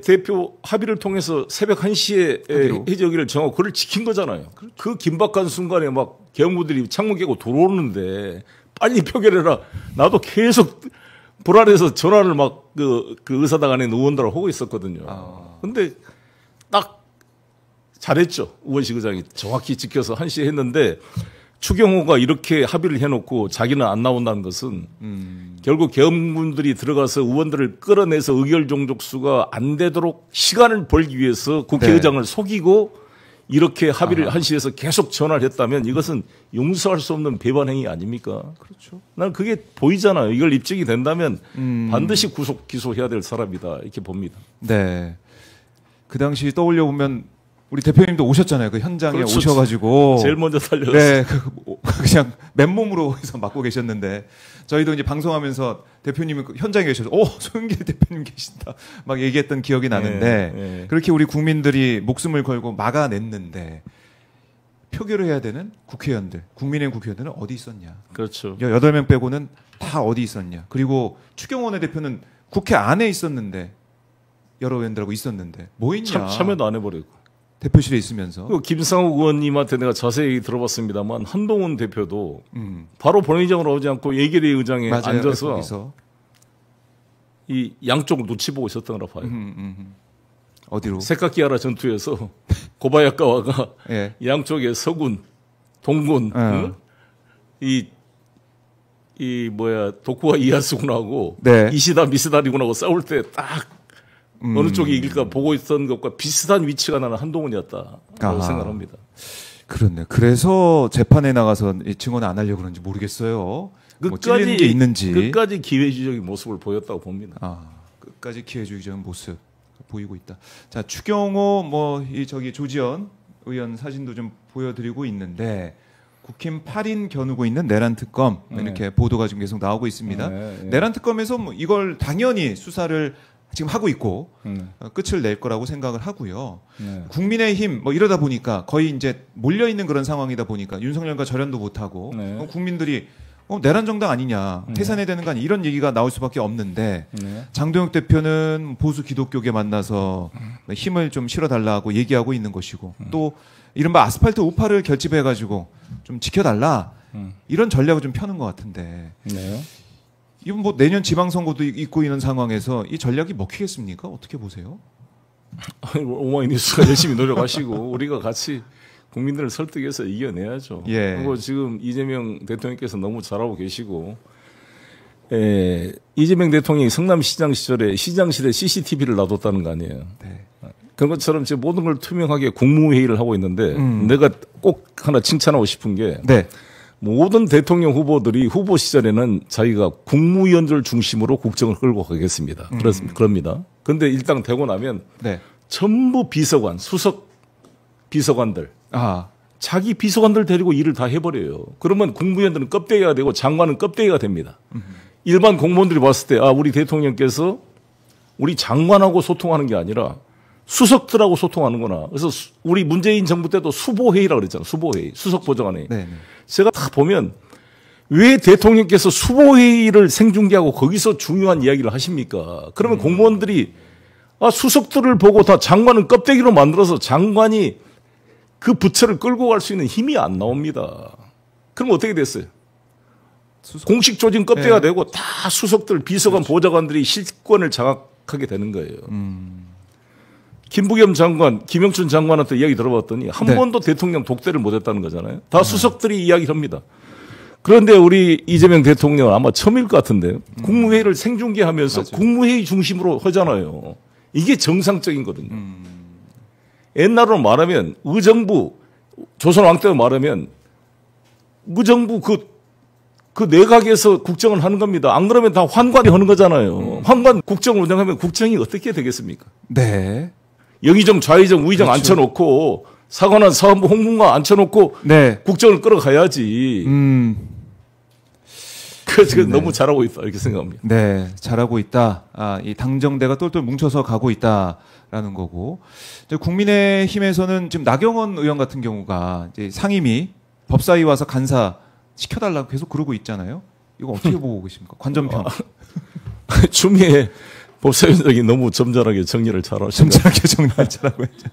대표 합의를 통해서 새벽 1시에 해제하기를 정하고 그걸 지킨 거잖아요. 그렇죠. 그 긴박한 순간에 막 계엄군들이 창문 깨고 들어오는데 빨리 표결해라. 나도 계속 불안해서 전화를 막 그 의사당 안에 의원들하고 하고 있었거든요. 근데 딱 잘했죠. 우원식 의장이 정확히 지켜서 1시에 했는데 추경호가 이렇게 합의를 해놓고 자기는 안 나온다는 것은 결국 계엄군들이 들어가서 의원들을 끌어내서 의결 종족수가 안 되도록 시간을 벌기 위해서 국회의장을 네. 속이고 이렇게 합의를 1시에서 계속 전화를 했다면 이것은 용서할 수 없는 배반 행위 아닙니까? 그렇죠. 난 그게 보이잖아요. 이걸 입증이 된다면 반드시 구속 기소해야 될 사람이다 이렇게 봅니다. 네. 그 당시 떠올려 보면 우리 대표님도 오셨잖아요. 그 현장에 그렇죠. 오셔가지고 제일 먼저 달려왔어요. 네, 그냥 맨몸으로 해서 맡고 계셨는데 저희도 이제 방송하면서 대표님이 현장에 계셔서 소영길 대표님 계신다 막 얘기했던 기억이 나는데 네. 그렇게 우리 국민들이 목숨을 걸고 막아냈는데 표결을 해야 되는 국회의원들, 국민의힘 국회의원들은 어디 있었냐? 그렇죠. 8명 빼고는 다 어디 있었냐? 그리고 추경호 원내대표는 국회 안에 있었는데 여러 의원들하고 있었는데 뭐 있냐? 참여도 안 해버리고. 대표실에 있으면서. 김상욱 의원님한테 내가 자세히 들어봤습니다만 한동훈 대표도 바로 본회의장으로 오지 않고 예결위 의장에 맞아요. 앉아서 거기서. 이 양쪽을 눈치 보고 있었던 거라 봐요. 어디로? 세카키하라 전투에서 고바야카와가 예. 양쪽에 서군, 동군, 도쿠가 이에야스군하고 네. 이시다 미스다리군하고 싸울 때 딱 어느 쪽이 이길까 보고 있던 것과 비슷한 위치가 나는 한동훈이었다라고 생각합니다. 그렇네. 그래서 재판에 나가서 증언 안 하려고 그런지 모르겠어요. 찔리는 게 있는지. 끝까지 기회주의적인 모습을 보였다고 봅니다. 끝까지 기회주의적인 모습 보이고 있다. 자, 추경호 조지현 의원 사진도 좀 보여드리고 있는데 국힘 8인 겨누고 있는 내란 특검 이렇게 보도가 지금 계속 나오고 있습니다. 내란 특검에서 이걸 당연히 수사를 지금 하고 있고 끝을 낼 거라고 생각을 하고요. 국민의힘 이러다 보니까 거의 이제 몰려 있는 그런 상황이다 보니까 윤석열과 절연도 못 하고 국민들이 내란 정당 아니냐, 해산해야 되는 거 아니냐 이런 얘기가 나올 수밖에 없는데 장동혁 대표는 보수 기독교계 만나서 힘을 좀 실어달라고 얘기하고 있는 것이고 또 이른바 아스팔트 우파를 결집해가지고 좀 지켜달라 이런 전략을 좀 펴는 것 같은데. 이건 내년 지방선거도 있고 있는 상황에서 이 전략이 먹히겠습니까? 어떻게 보세요? 오마이뉴스가 열심히 노력하시고 우리가 같이 국민들을 설득해서 이겨내야죠. 예. 그리고 지금 이재명 대통령께서 너무 잘하고 계시고 이재명 대통령이 성남시장 시절에 시장실에 CCTV를 놔뒀다는 거 아니에요. 네. 그런 것처럼 지금 모든 걸 투명하게 국무회의를 하고 있는데 내가 꼭 하나 칭찬하고 싶은 게 네. 모든 대통령 후보들이 후보 시절에는 자기가 국무위원들 중심으로 국정을 끌고 가겠습니다. 그럽니다. 그런데 일당 되고 나면 네. 전부 비서관, 수석 비서관들, 자기 비서관들 데리고 일을 다 해버려요. 그러면 국무위원들은 껍데기가 되고 장관은 껍데기가 됩니다. 일반 공무원들이 봤을 때 우리 대통령께서 우리 장관하고 소통하는 게 아니라 수석들하고 소통하는구나. 그래서 우리 문재인 정부 때도 수보회의라고 그랬잖아요. 수보회의, 수석보좌관회의. 네. 제가 다 보면 왜 대통령께서 수보회의를 생중계하고 거기서 중요한 이야기를 하십니까? 그러면 공무원들이 수석들을 보고 다 장관은 껍데기로 만들어서 장관이 그 부처를 끌고 갈 수 있는 힘이 안 나옵니다. 그럼 어떻게 됐어요? 공식 조직 껍데기가 되고 다 수석들, 비서관, 보좌관들이 실권을 장악하게 되는 거예요. 김부겸 장관, 김영춘 장관한테 이야기 들어봤더니 한 번도 대통령 독대를 못했다는 거잖아요. 다 수석들이 이야기를 합니다. 그런데 우리 이재명 대통령은 아마 처음일 것 같은데 국무회의를 생중계하면서 국무회의 중심으로 하잖아요. 이게 정상적인 거거든요. 옛날로 말하면 의정부, 조선 왕 때 말하면 의정부 그 내각에서 국정을 하는 겁니다. 안 그러면 다 환관이 하는 거잖아요. 환관 국정을 운영하면 국정이 어떻게 되겠습니까? 네. 영의정, 좌의정, 우의정 그렇죠. 앉혀놓고 사관원, 사관부, 홍문관 앉혀놓고 네. 국정을 끌어가야지. 그래서 네. 너무 잘하고 있다 이렇게 생각합니다. 네, 잘하고 있다. 이 당정대가 똘똘 뭉쳐서 가고 있다라는 거고. 국민의힘에서는 지금 나경원 의원 같은 경우가 이제 상임위 법사위 와서 간사 시켜달라고 계속 그러고 있잖아요. 이거 어떻게 보고 계십니까? 관전평. 추미애 법사위원장이 너무 점잖하게 정리를 잘하시고. 점잖하게 정리를 잘하고 있죠.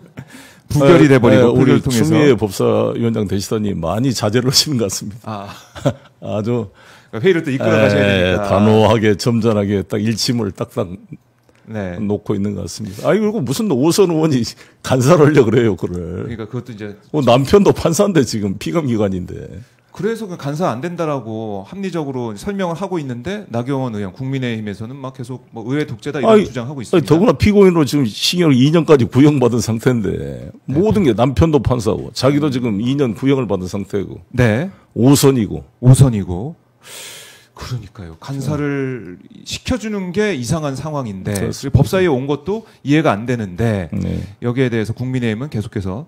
부결이 돼버리고 우리 추미애 법사위원장 되시더니 많이 자제를 하시는 것 같습니다. 아주 회의를 또 이끌어 가셔야 됩니다. 단호하게 점잖하게 딱 일침을 딱딱 네. 놓고 있는 것 같습니다. 그리고 무슨 오선 의원이 간사를 하려고 그래요, 그걸. 그러니까 그것도 이제 남편도 판사인데 지금 피감기관인데. 그래서 간사 안 된다라고 합리적으로 설명을 하고 있는데 나경원 의원 국민의힘에서는 막 계속 뭐 의회 독재다 이런 주장하고 있습니다. 더구나 피고인으로 지금 징역 2년까지 구형받은 상태인데 네. 모든 게 남편도 판사고 자기도 지금 2년 구형을 받은 상태고. 네. 5선이고. 그러니까요. 간사를 시켜주는 게 이상한 상황인데 그리고 법사위에 온 것도 이해가 안 되는데 네. 여기에 대해서 국민의힘은 계속해서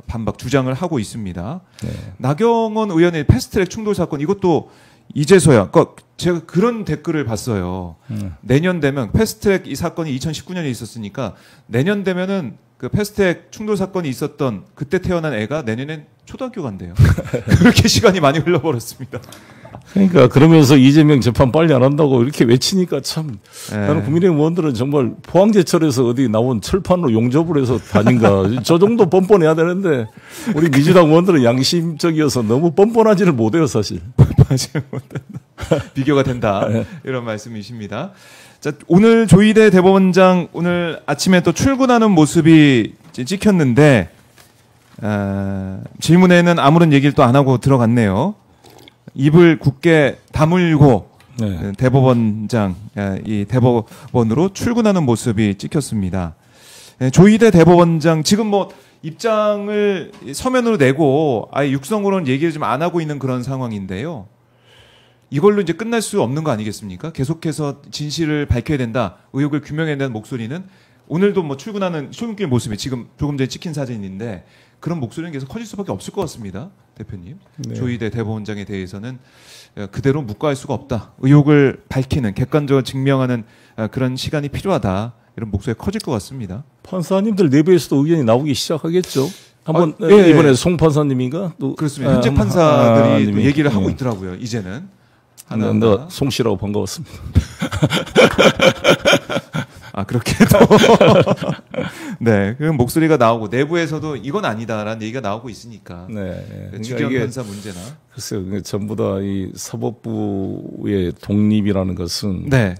반박 주장을 하고 있습니다. 네. 나경원 의원의 패스트트랙 충돌 사건 이것도 이제서야 그러니까 제가 그런 댓글을 봤어요. 내년 되면 패스트트랙 이 사건이 2019년에 있었으니까 내년 되면은 그 패스트트랙 충돌 사건이 있었던 그때 태어난 애가 내년엔 초등학교 간대요. 그렇게 시간이 많이 흘러버렸습니다. 그러니까 그러면서 이재명 재판 빨리 안 한다고 이렇게 외치니까 참 나는 국민의힘 의원들은 정말 포항제철에서 어디 나온 철판으로 용접을 해서 다닌가 저 정도 뻔뻔해야 되는데 우리 민주당 의원들은 양심적이어서 너무 뻔뻔하지를 못해요 사실. 뻔뻔하지를 못한다. 비교가 된다. 이런 말씀이십니다. 자, 오늘 조희대 대법원장 오늘 아침에 또 출근하는 모습이 찍혔는데 질문에는 아무런 얘기를 또 안 하고 들어갔네요. 입을 굳게 다물고 네. 대법원장 이 대법원으로 출근하는 모습이 찍혔습니다. 조희대 대법원장 지금 뭐 입장을 서면으로 내고 아예 육성으로는 얘기를 좀 안 하고 있는 그런 상황인데요. 이걸로 이제 끝날 수 없는 거 아니겠습니까? 계속해서 진실을 밝혀야 된다, 의혹을 규명해야 된다는 목소리는 오늘도 뭐 출근하는 출근길 모습이 지금 조금 전에 찍힌 사진인데 그런 목소리는 계속 커질 수밖에 없을 것 같습니다. 대표님. 네. 조희대 대법원장에 대해서는 그대로 묵과할 수가 없다. 의혹을 밝히는 객관적으로 증명하는 그런 시간이 필요하다. 이런 목소리가 커질 것 같습니다. 판사님들 내부에서도 의견이 나오기 시작하겠죠. 한번 이번에 송 판사님인가? 또 그렇습니다. 현재 판사들이 또 얘기를 하고 있더라고요. 이제는. 하나 송 씨라고 반가웠습니다. 그렇게도. 네. 그 목소리가 나오고, 내부에서도 이건 아니다라는 얘기가 나오고 있으니까. 네. 주경 판사 문제나. 글쎄요. 전부 다 이 사법부의 독립이라는 것은. 네.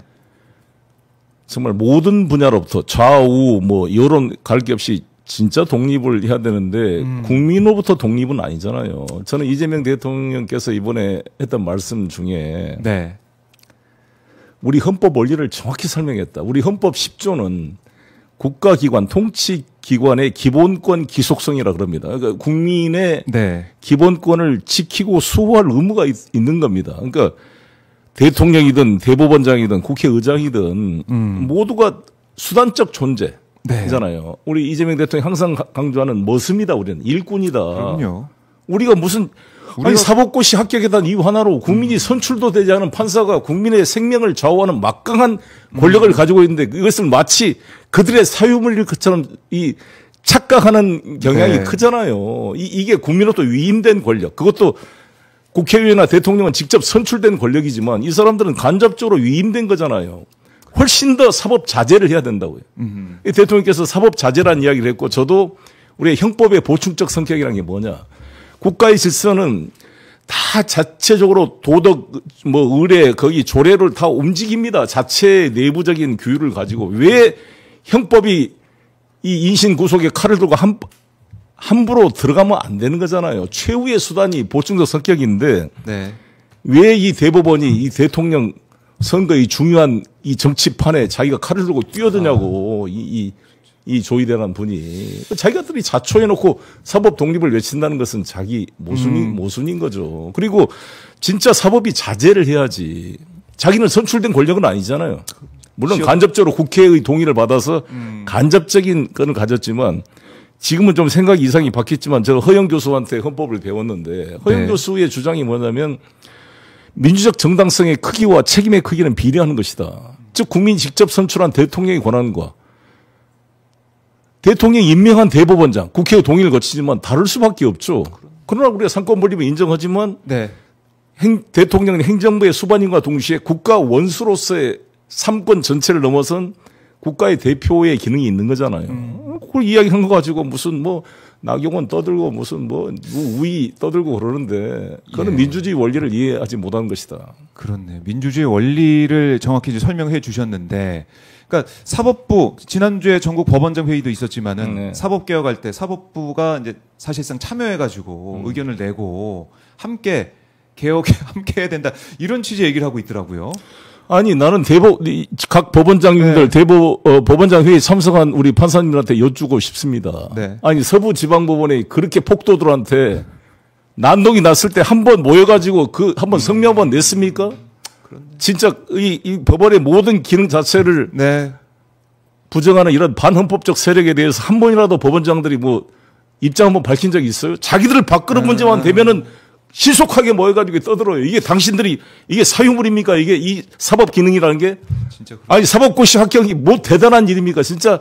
정말 모든 분야로부터 좌우, 뭐, 여론 갈 게 없이 진짜 독립을 해야 되는데, 국민으로부터 독립은 아니잖아요. 저는 이재명 대통령께서 이번에 했던 말씀 중에. 네. 우리 헌법 원리를 정확히 설명했다. 우리 헌법 10조는 국가기관, 통치기관의 기본권 기속성이라 그럽니다. 그러니까 국민의 네. 기본권을 지키고 수호할 의무가 있는 겁니다. 그러니까 대통령이든 대법원장이든 국회의장이든 모두가 수단적 존재잖아요. 네. 우리 이재명 대통령이 항상 강조하는 머슴이다. 우리는 일꾼이다. 그럼요. 우리가 무슨 아니 사법고시 합격했다는 이유 하나로 국민이 선출도 되지 않은 판사가 국민의 생명을 좌우하는 막강한 권력을 가지고 있는데 이것을 마치 그들의 사유물일처럼 이 착각하는 경향이 네. 크잖아요. 이게 국민으로부터 위임된 권력. 그것도 국회의원이나 대통령은 직접 선출된 권력이지만 이 사람들은 간접적으로 위임된 거잖아요. 훨씬 더 사법 자제를 해야 된다고요. 이 대통령께서 사법 자제라는 이야기를 했고 저도 우리의 형법의 보충적 성격이라는 게 뭐냐. 국가의 질서는 다 자체적으로 도덕, 뭐, 의례, 거기 조례를 다 움직입니다. 자체 내부적인 규율을 가지고. 왜 형법이 이 인신 구속에 칼을 들고 함부로 들어가면 안 되는 거잖아요. 최후의 수단이 보충적 성격인데. 네. 왜 이 대법원이 이 대통령 선거의 중요한 이 정치판에 자기가 칼을 들고 뛰어드냐고. 이 조이대라는 분이 자기가들이 자초해놓고 사법 독립을 외친다는 것은 자기 모순인 거죠. 그리고 진짜 사법이 자제를 해야지. 자기는 선출된 권력은 아니잖아요. 물론 간접적으로 국회의 동의를 받아서 간접적인 거는 가졌지만 지금은 좀 생각 이상이 바뀌었지만 제가 허영 교수한테 헌법을 배웠는데 허영 네. 교수의 주장이 뭐냐면 민주적 정당성의 크기와 책임의 크기는 비례하는 것이다. 즉 국민이 직접 선출한 대통령의 권한과 대통령이 임명한 대법원장, 국회의 동의를 거치지만 다를 수밖에 없죠. 그러나 우리가 상권 분립을 인정하지만 네. 대통령은 행정부의 수반인과 동시에 국가 원수로서의 삼권 전체를 넘어선 국가의 대표의 기능이 있는 거잖아요. 그걸 이야기한 거 가지고 무슨 뭐 나경원 떠들고 무슨 뭐 우위 떠들고 그러는데 그거는 예. 민주주의 원리를 이해하지 못한 것이다. 그렇네. 민주주의 원리를 정확히 설명해 주셨는데 그러니까 사법부 지난주에 전국 법원장 회의도 있었지만은 네. 사법 개혁할 때 사법부가 이제 사실상 참여해가지고 의견을 내고 함께 개혁에 함께 해야 된다 이런 취지의 얘기를 하고 있더라고요. 아니 나는 각 법원장님들 네. 법원장 회의 참석한 우리 판사님들한테 여쭈고 싶습니다. 네. 아니 서부지방법원에 그렇게 폭도들한테 난동이 났을 때 한 번 모여가지고 한번 성명 한번 냈습니까? 진짜 이 법원의 모든 기능 자체를 네. 부정하는 이런 반헌법적 세력에 대해서 한 번이라도 법원장들이 뭐 입장 한번 밝힌 적이 있어요? 자기들 밥그릇 문제만 되면은 신속하게 모여가지고 떠들어요. 이게 당신들이 이게 사유물입니까? 이게 이 사법 기능이라는 게 진짜 아니 사법고시 합격이 뭐 대단한 일입니까? 진짜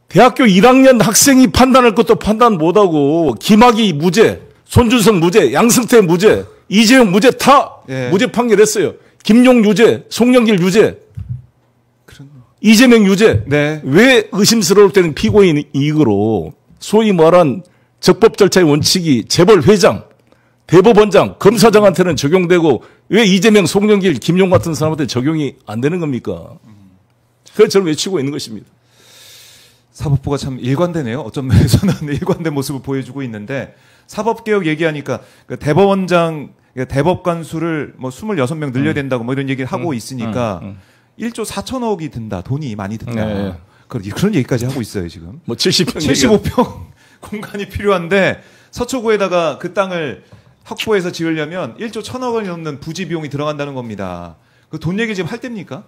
대학교 1학년 학생이 판단할 것도 판단 못하고 김학의 무죄, 손준성 무죄, 양승태 무죄, 이재용 무죄 다 예. 무죄 판결했어요. 김용 유죄, 송영길 유죄, 이재명 유죄. 네. 왜 의심스러울 때는 피고인 이익으로 소위 말한 적법 절차의 원칙이 재벌 회장, 대법원장, 검사장한테는 적용되고 왜 이재명, 송영길, 김용 같은 사람한테 적용이 안 되는 겁니까? 그래서 저는 외치고 있는 것입니다. 사법부가 참 일관되네요. 어떤 면에서는 일관된 모습을 보여주고 있는데 사법개혁 얘기하니까 대법원장, 대법관 수를 뭐 26명 늘려야 된다고 뭐 이런 얘기를 하고 있으니까 1조 4천억이 든다. 돈이 많이 든다. 네. 그런 얘기까지 하고 있어요, 지금. 뭐 70평 75평 공간이 필요한데 서초구에다가 그 땅을 확보해서 지으려면 1조 1,000억 원이 넘는 부지 비용이 들어간다는 겁니다. 그 돈 얘기 지금 할 때입니까?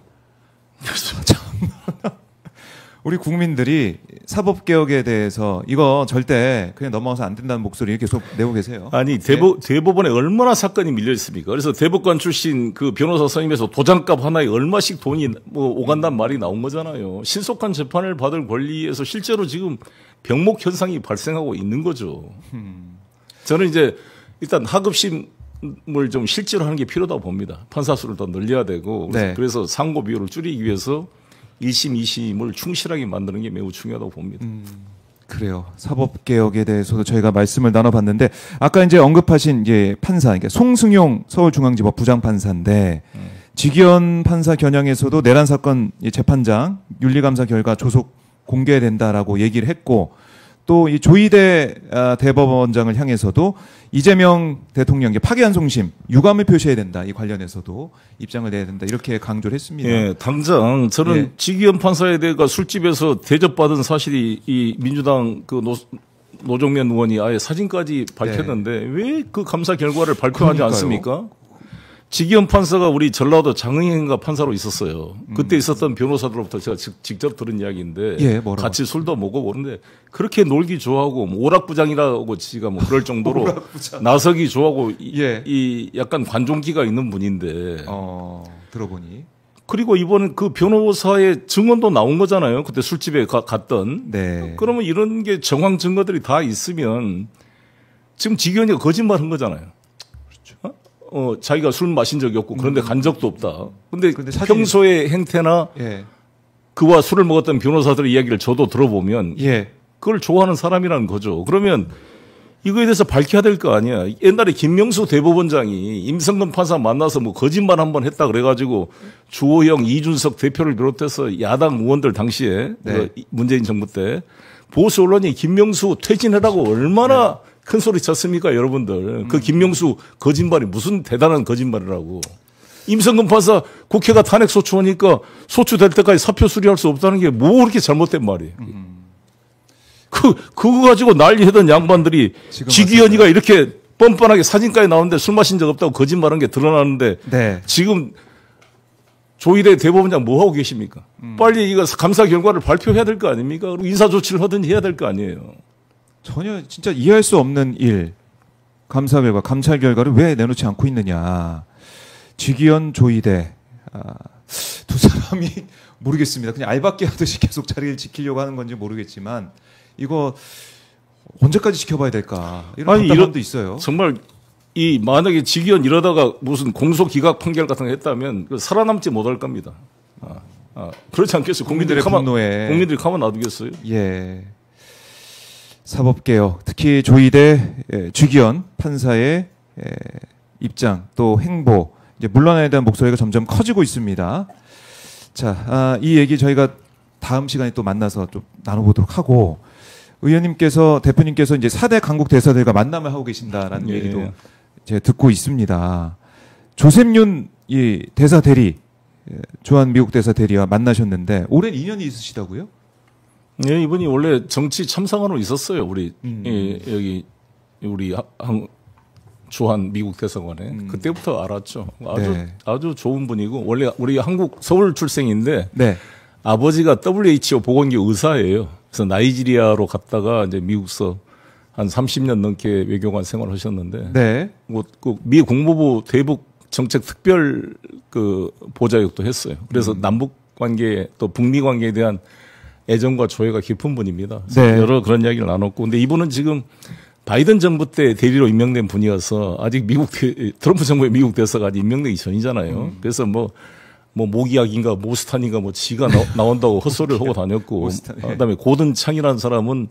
우리 국민들이 사법개혁에 대해서 이거 절대 그냥 넘어가서 안 된다는 목소리 계속 내고 계세요. 아니 대법원에 얼마나 사건이 밀려 있습니까? 그래서 대법관 출신 그 변호사 선임에서 도장값 하나에 얼마씩 돈이 뭐 오간다는 말이 나온 거잖아요. 신속한 재판을 받을 권리에서 실제로 지금 병목 현상이 발생하고 있는 거죠. 저는 이제 일단 하급심을 좀 실제로 하는 게 필요하다고 봅니다. 판사 수를 더 늘려야 되고 네. 그래서 상고 비율을 줄이기 위해서 1심, 2심을 충실하게 만드는 게 매우 중요하다고 봅니다. 그래요. 사법개혁에 대해서도 저희가 말씀을 나눠봤는데 아까 이제 언급하신 이제 판사, 그러니까 송승용 서울중앙지법 부장판사인데 지기현 판사 겨냥에서도 내란 사건 재판장 윤리감사 결과 조속 공개된다라고 얘기를 했고 또 이 조이대 대법원장을 향해서도 이재명 대통령께 파기환송심, 유감을 표시해야 된다. 이 관련해서도 입장을 내야 된다. 이렇게 강조를 했습니다. 예, 당장 저는 예. 지기현 판사에 대해 술집에서 대접받은 사실이 이 민주당 그 노정면 의원이 아예 사진까지 밝혔는데 네. 왜 그 감사 결과를 발표하지 그러니까요. 않습니까? 지기현 판사가 우리 전라도 장흥인가 판사로 있었어요. 그때 있었던 변호사들로부터 제가 직접 들은 이야기인데 예, 같이 술도 먹어보는데 그렇게 놀기 좋아하고 뭐 오락부장이라고 지가 뭐 그럴 정도로 나서기 좋아하고 예. 이 약간 관종기가 있는 분인데 들어보니 그리고 이번엔 그 변호사의 증언도 나온 거잖아요. 그때 술집에 갔던. 네. 그러면 이런 게 정황 증거들이 다 있으면 지금 지기현이가 거짓말한 거잖아요. 자기가 술 마신 적이 없고 그런데 간 적도 없다. 근데 평소의 행태나 예. 그와 술을 먹었던 변호사들의 이야기를 저도 들어보면 예. 그걸 좋아하는 사람이라는 거죠. 그러면 이거에 대해서 밝혀야 될 거 아니야. 옛날에 김명수 대법원장이 임성근 판사 만나서 뭐 거짓말 한번 했다 그래가지고 주호영, 이준석 대표를 비롯해서 야당 의원들 당시에 네. 문재인 정부 때 보수 언론이 김명수 퇴진해라고 얼마나 네. 큰 소리 쳤습니까, 여러분들. 그 김명수 거짓말이 무슨 대단한 거짓말이라고. 임성근 판사 국회가 탄핵 소추하니까 소추될 때까지 사표 수리할 수 없다는 게 뭐 그렇게 잘못된 말이에요. 그거 가지고 난리하던 양반들이 지기현이가 이렇게 뻔뻔하게 사진까지 나오는데 술 마신 적 없다고 거짓말한 게 드러나는데 네. 지금 조희대 대법원장 뭐 하고 계십니까? 빨리 이거 감사 결과를 발표해야 될 거 아닙니까? 그리고 인사 조치를 하든지 해야 될 거 아니에요. 전혀 진짜 이해할 수 없는 일. 감사 결과, 감찰 결과를 왜 내놓지 않고 있느냐. 지기현, 조희대 두 사람이 모르겠습니다. 그냥 알박기 하듯이 계속 자리를 지키려고 하는 건지 모르겠지만 이거 언제까지 지켜봐야 될까 이런 답답함도 있어요. 정말 만약에 지기현 이러다가 무슨 공소 기각 판결 같은 거 했다면 살아남지 못할 겁니다. 그렇지 않겠어요? 국민들의 분노에 국민들이 가만 놔두겠어요? 예. 사법개혁, 특히 조희대, 지기현 판사의 입장 또 행보 이제 물러나야 되는 목소리가 점점 커지고 있습니다. 자, 이 얘기 저희가 다음 시간에 또 만나서 좀 나눠보도록 하고 의원님께서 대표님께서 이제 4대 강국 대사들과 만남을 하고 계신다라는 예. 얘기도 제가 듣고 있습니다. 조셉윤 이 대사 대리, 주한 미국 대사 대리와 만나셨는데 오랜 인연이 있으시다고요? 네, 이분이 원래 정치 참상원으로 있었어요. 우리 여기 우리 주한 미국 대사관에 그때부터 알았죠. 아주 좋은 분이고 원래 우리 한국 서울 출생인데 네. 아버지가 WHO 보건기 의사예요. 그래서 나이지리아로 갔다가 이제 미국서 한 30년 넘게 외교관 생활을 하셨는데 네. 미 국무부 대북 정책 특별 보좌역도 했어요. 그래서 남북 관계 또 북미 관계에 대한 애정과 조예가 깊은 분입니다. 네. 여러 그런 이야기를 나눴고 근데 이분은 지금 바이든 정부 때 대리로 임명된 분이어서 아직 트럼프 정부의 미국 대사가 아직 임명되기 전이잖아요. 그래서 뭐 모기약인가 모스탄인가 뭐 지가 나온다고 헛소리를 하고 다녔고 그다음에 고든 창이라는 사람은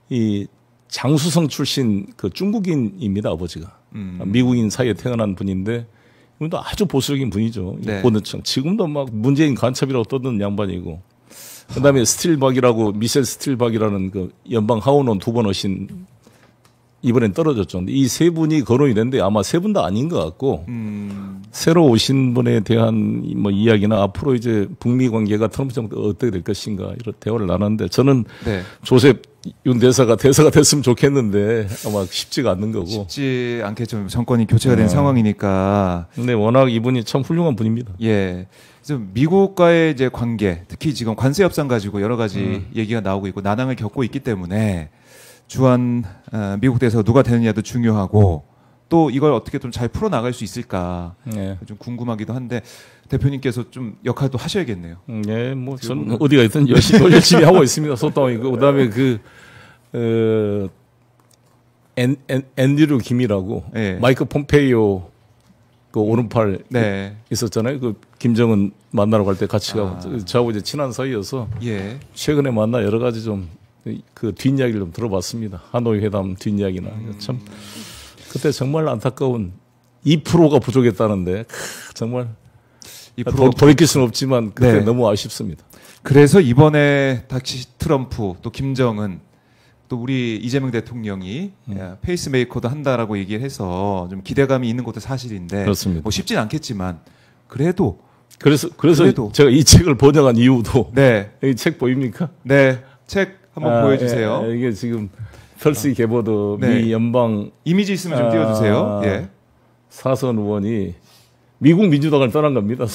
이 장수성 출신 중국인입니다. 아버지가 미국인 사이에 태어난 분인데 이분도 아주 보수적인 분이죠. 네. 고든 창 지금도 막 문재인 간첩이라고 떠드는 양반이고 그다음에 스틸박이라고 미셸 스틸박이라는 연방 하원의원 2번 하신 이번엔 떨어졌죠. 근데 이 세 분이 거론이 됐는데 아마 세 분 다 아닌 것 같고 새로 오신 분에 대한 뭐 이야기나 앞으로 이제 북미 관계가 트럼프 정부 어떻게 될 것인가 이런 대화를 나눴는데 저는 네. 조셉 윤 대사가 됐으면 좋겠는데 아마 쉽지가 않는 거고 쉽지 않겠죠. 정권이 교체가 된 상황이니까. 근데 워낙 이분이 참 훌륭한 분입니다. 예. 그래서 미국과의 이제 관계, 특히 지금 관세 협상 가지고 여러 가지 얘기가 나오고 있고 난항을 겪고 있기 때문에. 주한 미국 대사가 누가 되느냐도 중요하고 또 이걸 어떻게 좀 잘 풀어나갈 수 있을까 네. 좀 궁금하기도 한데 대표님께서 좀 역할도 하셔야겠네요. 네, 뭐 전 어디가 있든 열심히 하고 있습니다. 소통이고 그다음에 앤드류 김이라고 네. 마이크 폼페이오 오른팔 네. 있었잖아요. 김정은 만나러 갈 때 같이 가고 저하고 이제 친한 사이여서 예. 최근에 만나 여러 가지 좀 뒷이야기를 좀 들어봤습니다. 하노이 회담 뒷이야기나. 참, 그때 정말 안타까운 2%가 부족했다는데, 정말. 돌이킬 수는 없지만, 그때 네. 너무 아쉽습니다. 그래서 이번에 다시 트럼프, 또 김정은, 또 우리 이재명 대통령이 페이스메이커도 한다라고 얘기를 해서 좀 기대감이 있는 것도 사실인데, 그렇습니다. 뭐 쉽진 않겠지만, 그래도 제가 이 책을 번역한 이유도, 네. 이 책 보입니까? 네. 책 한번 보여주세요. 이게 지금 털시 게보드 네. 미 연방 이미지 있으면 좀 띄워주세요. 예. 사선 의원이 미국 민주당을 떠난 겁니다.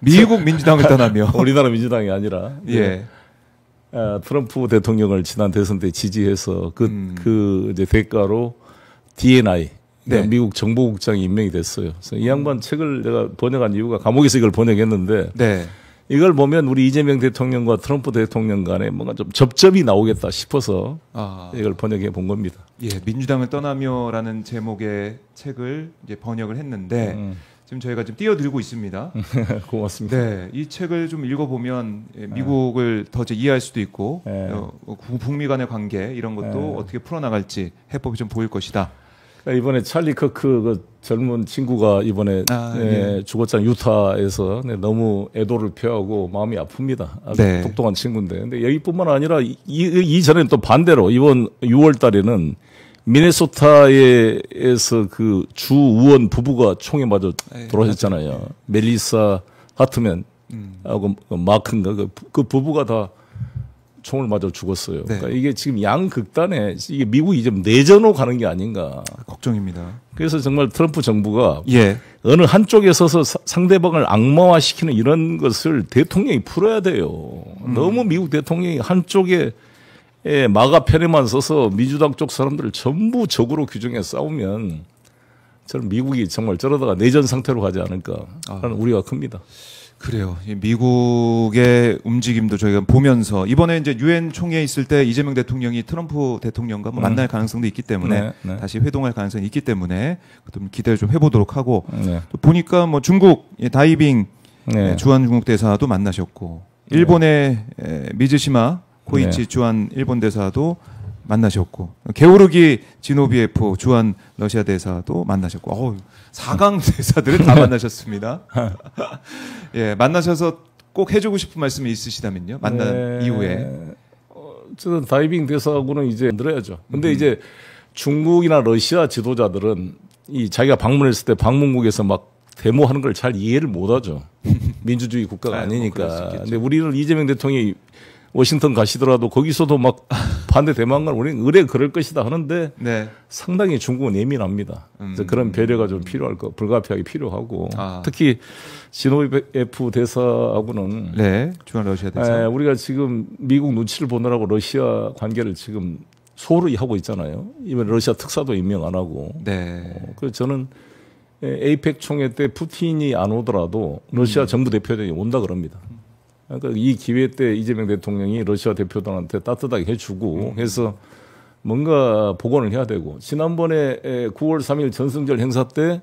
미국 민주당을 떠나며 우리나라 민주당이 아니라 예. 트럼프 대통령을 지난 대선 때 지지해서 이제 대가로 DNI 네. 미국 정보국장이 임명이 됐어요. 그래서 이 양반 책을 내가 번역한 이유가 감옥에서 이걸 번역했는데. 네. 이걸 보면 우리 이재명 대통령과 트럼프 대통령 간에 뭔가 좀 접점이 나오겠다 싶어서 이걸 번역해 본 겁니다. 예, 민주당을 떠나며라는 제목의 책을 이제 번역을 했는데 지금 저희가 좀 띄워드리고 있습니다. 고맙습니다. 네, 이 책을 좀 읽어보면 미국을 더 이해할 수도 있고 북미 간의 관계 이런 것도 어떻게 풀어나갈지 해법이 좀 보일 것이다. 이번에 찰리 커크 그 젊은 친구가 이번에 죽었잖아요. 유타에서. 너무 애도를 표하고 마음이 아픕니다. 아주 똑똑한 친구인데. 근데 여기뿐만 아니라 이전에는 또 반대로 이번 6월 달에는 미네소타에서 그 주 의원 부부가 총에 맞아 돌아가셨잖아요. 멜리사 하트맨 하고 마크인가 그 부부가 다 총을 맞아 죽었어요. 그러니까 이게 지금 양극단에 이게 미국이 좀 내전으로 가는 게 아닌가 걱정입니다. 그래서 정말 트럼프 정부가 어느 한쪽에 서서 상대방을 악마화시키는 이런 것을 대통령이 풀어야 돼요. 너무 미국 대통령이 한쪽에 마가 편에만 서서 민주당 쪽 사람들을 전부 적으로 규정해 싸우면 저는 미국이 정말 저러다가 내전 상태로 가지 않을까 하는 우려가 큽니다. 그래요. 미국의 움직임도 저희가 보면서 이번에 이제 유엔 총회에 있을 때 이재명 대통령이 트럼프 대통령과 만날 가능성도 있기 때문에 다시 회동할 가능성이 있기 때문에 좀 기대를 좀 해보도록 하고 또 보니까 뭐 중국 다이빙 주한 중국 대사도 만나셨고 일본의 미즈시마 코이치 주한 일본 대사도 만나셨고 게오르기 지노비에프 주한 러시아 대사도 만나셨고 4강 대사들을 다 만나셨습니다. 만나셔서 꼭 해주고 싶은 말씀이 있으시다면요. 만난 이후에 저는 다이빙 대사하고는 이제 늘어야죠. 근데 이제 중국이나 러시아 지도자들은 이 자기가 방문했을 때 방문국에서 막 데모하는 걸 잘 이해를 못하죠. 민주주의 국가가 아니니까. 근데 우리는 이재명 대통령이 워싱턴 가시더라도 거기서도 막 반대 대망을 우리는 의뢰 그럴 것이다 하는데 상당히 중국은 예민합니다. 그래서 그런 배려가 좀 필요할 거, 불가피하게 필요하고 특히 지노비에프 대사하고는 주한 러시아 대사 우리가 지금 미국 눈치를 보느라고 러시아 관계를 지금 소홀히 하고 있잖아요. 이번 러시아 특사도 임명 안 하고. 그래서 저는 에이펙 총회 때 푸틴이 안 오더라도 러시아 정부 대표들이 온다 그럽니다. 그러니까 이 기회 때 이재명 대통령이 러시아 대표단한테 따뜻하게 해주고 해서 뭔가 복원을 해야 되고 지난번에 9월 3일 전승절 행사 때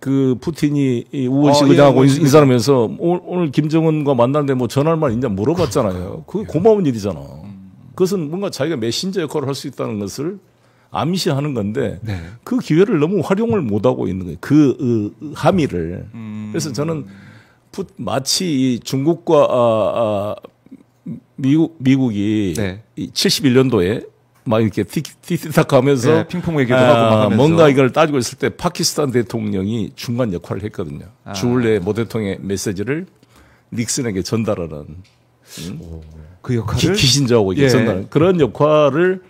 그 푸틴이 우원식 의장하고 인사하면서 오늘 김정은과 만났는데 뭐 전할 말 있냐 물어봤잖아요. 그게 고마운 일이잖아. 그것은 뭔가 자기가 메신저 역할을 할 수 있다는 것을 암시하는 건데 그 기회를 너무 활용을 못하고 있는 거예요. 그 함의를. 그래서 저는 마치 중국과 미국이 71년도에 막 이렇게 티키타카 하면서 핑퐁 얘기도 하고 막 하면서 뭔가 이걸 따지고 있을 때 파키스탄 대통령이 중간 역할을 했거든요. 주울레 모 대통령의 메시지를 닉슨에게 전달하는 그 역할을 기신자하고 전달하는 그런 역할을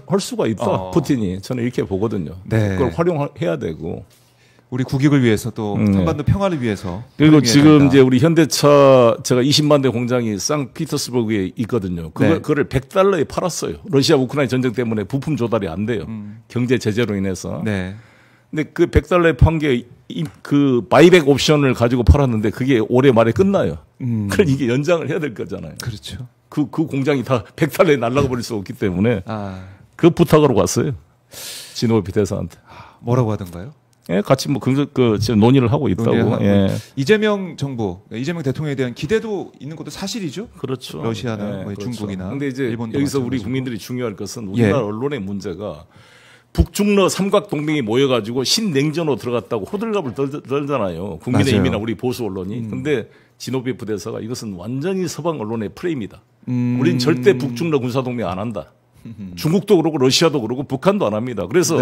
할 수가 있다. 푸틴이 저는 이렇게 보거든요. 그걸 활용해야 되고. 우리 국익을 위해서 또 한반도 평화를 위해서 그리고 지금 이제 우리 현대차 제가 20만 대 공장이 상피터스버그에 있거든요. 그거를 $100에 팔았어요. 러시아 우크라이나 전쟁 때문에 부품 조달이 안 돼요. 경제 제재로 인해서. 근데 그 $100에 판 게 그 바이백 옵션을 가지고 팔았는데 그게 올해 말에 끝나요. 그럼 이게 연장을 해야 될 거잖아요. 그렇죠. 그 공장이 다 $100에 날아가 버릴 수 없기 때문에 그 부탁으로 갔어요. 지노비 대사한테. 뭐라고 하던가요? 같이 뭐 지금 논의를 하고 있다고. 이재명 정부, 이재명 대통령에 대한 기대도 있는 것도 사실이죠. 그렇죠. 러시아나 중국이나. 근데 이제 일본도 여기서 우리 국민들이 중요할 것은 우리나라 언론의 문제가 북중러 삼각 동맹이 모여가지고 신냉전으로 들어갔다고 호들갑을 떨잖아요. 국민의힘이나 우리 보수 언론이. 근데 지노비에프 대사가 이것은 완전히 서방 언론의 프레임이다. 우린 절대 북중러 군사동맹 안 한다. 중국도 그러고 러시아도 그러고 북한도 안 합니다. 그래서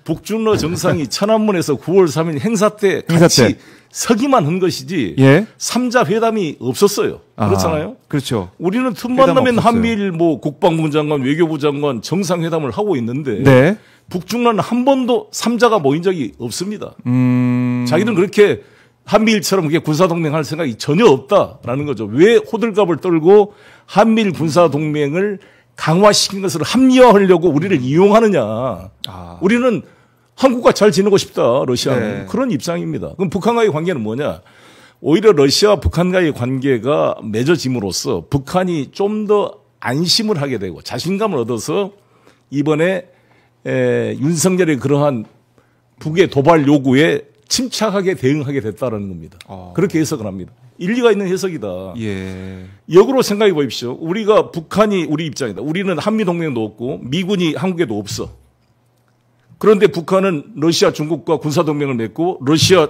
북중러 정상이 천안문에서 9월 3일 행사 때 같이 서기만 한 것이지 3자 회담이 없었어요. 그렇잖아요. 그렇죠. 우리는 틈만 나면 한미일 뭐 국방부 장관, 외교부 장관 정상회담을 하고 있는데 북중러는 한 번도 3자가 모인 적이 없습니다. 자기들은 그렇게 한미일처럼 그게 군사동맹 할 생각이 전혀 없다라는 거죠. 왜 호들갑을 떨고 한미일 군사동맹을 강화시킨 것을 합리화하려고 우리를 이용하느냐. 우리는 한국과 잘 지내고 싶다, 러시아는. 그런 입장입니다. 그럼 북한과의 관계는 뭐냐. 오히려 러시아와 북한과의 관계가 맺어짐으로써 북한이 좀 더 안심을 하게 되고 자신감을 얻어서 이번에 윤석열의 그러한 북의 도발 요구에 침착하게 대응하게 됐다는 겁니다. 그렇게 해석을 합니다. 일리가 있는 해석이다. 예. 역으로 생각해 보십시오. 우리가 북한이 우리 입장이다. 우리는 한미동맹도 없고 미군이 한국에도 없어. 그런데 북한은 러시아, 중국과 군사동맹을 맺고 러시아,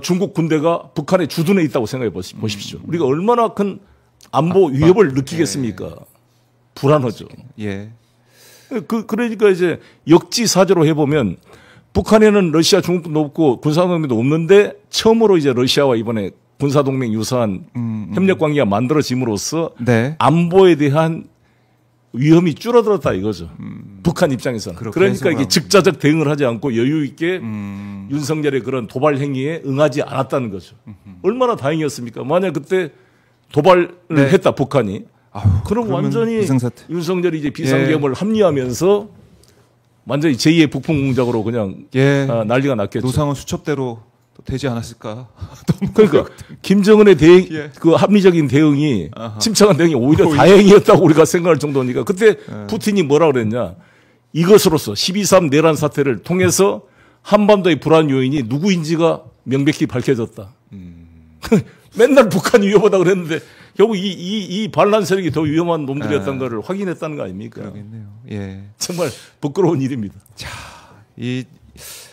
중국 군대가 북한에 주둔해 있다고 생각해 보십시오. 우리가 얼마나 큰 안보 위협을 느끼겠습니까? 예. 불안하죠. 예. 그러니까 이제 역지사지로 해보면 북한에는 러시아, 중국도 없고 군사동맹도 없는데 처음으로 이제 러시아와 이번에 군사동맹 유사한 협력관계가 만들어짐으로써 네. 안보에 대한 위험이 줄어들었다 이거죠. 북한 입장에서는. 그러니까 이게 즉자적 대응을 하지 않고 여유 있게 윤석열의 그런 도발 행위에 응하지 않았다는 거죠. 얼마나 다행이었습니까? 만약 그때 도발을 네. 했다 북한이. 그럼 완전히 비상사태. 윤석열이 이제 비상계엄을 예. 합리화하면서 완전히 제2의 북풍 공작으로 그냥 예. 난리가 났겠죠. 노상은 수첩대로 되지 않았을까? 그러니까 김정은의 대응, 예. 그 합리적인 대응이 침착한 대응이 오히려 다행이었다고 우리가 생각할 정도니까 그때 푸틴이 뭐라 그랬냐? 이것으로서 12.3 내란 사태를 통해서 한반도의 불안 요인이 누구인지가 명백히 밝혀졌다. 맨날 북한이 위험하다 그랬는데 결국 이 반란 세력이 더 위험한 놈들이었던 거를 확인했다는 거 아닙니까? 그러겠네요. 예. 정말 부끄러운 일입니다. 자, 이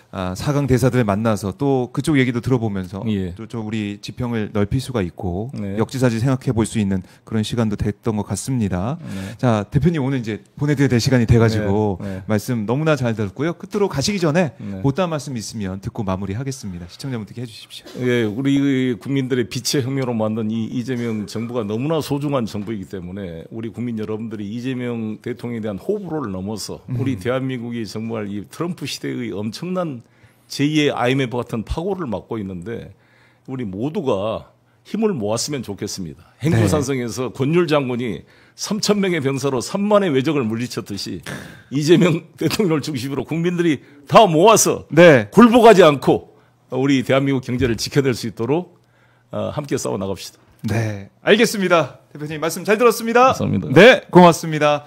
4강 대사들 만나서 또 그쪽 얘기도 들어보면서 예. 또 우리 지평을 넓힐 수가 있고 네. 역지사지 생각해 볼 수 있는 그런 시간도 됐던 것 같습니다. 네. 자, 대표님 오늘 이제 보내드려야 될 시간이 돼가지고 네. 네. 말씀 너무나 잘 들었고요. 끝으로 가시기 전에 네. 못다한 말씀 있으면 듣고 마무리하겠습니다. 시청자분들께 해주십시오. 예, 우리 국민들의 빛의 혁명으로 만든 이 이재명 정부가 너무나 소중한 정부이기 때문에 우리 국민 여러분들이 이재명 대통령에 대한 호불호를 넘어서 우리 대한민국이 정말 이 트럼프 시대의 엄청난 제2의 IMF 같은 파고를 맞고 있는데 우리 모두가 힘을 모았으면 좋겠습니다. 행주산성에서 네. 권율 장군이 3,000명의 병사로 3만의 외적을 물리쳤듯이 이재명 대통령을 중심으로 국민들이 다 모아서 네. 굴복하지 않고 우리 대한민국 경제를 지켜낼 수 있도록 함께 싸워 나갑시다. 네, 알겠습니다. 대표님 말씀 잘 들었습니다. 감사합니다. 네, 고맙습니다.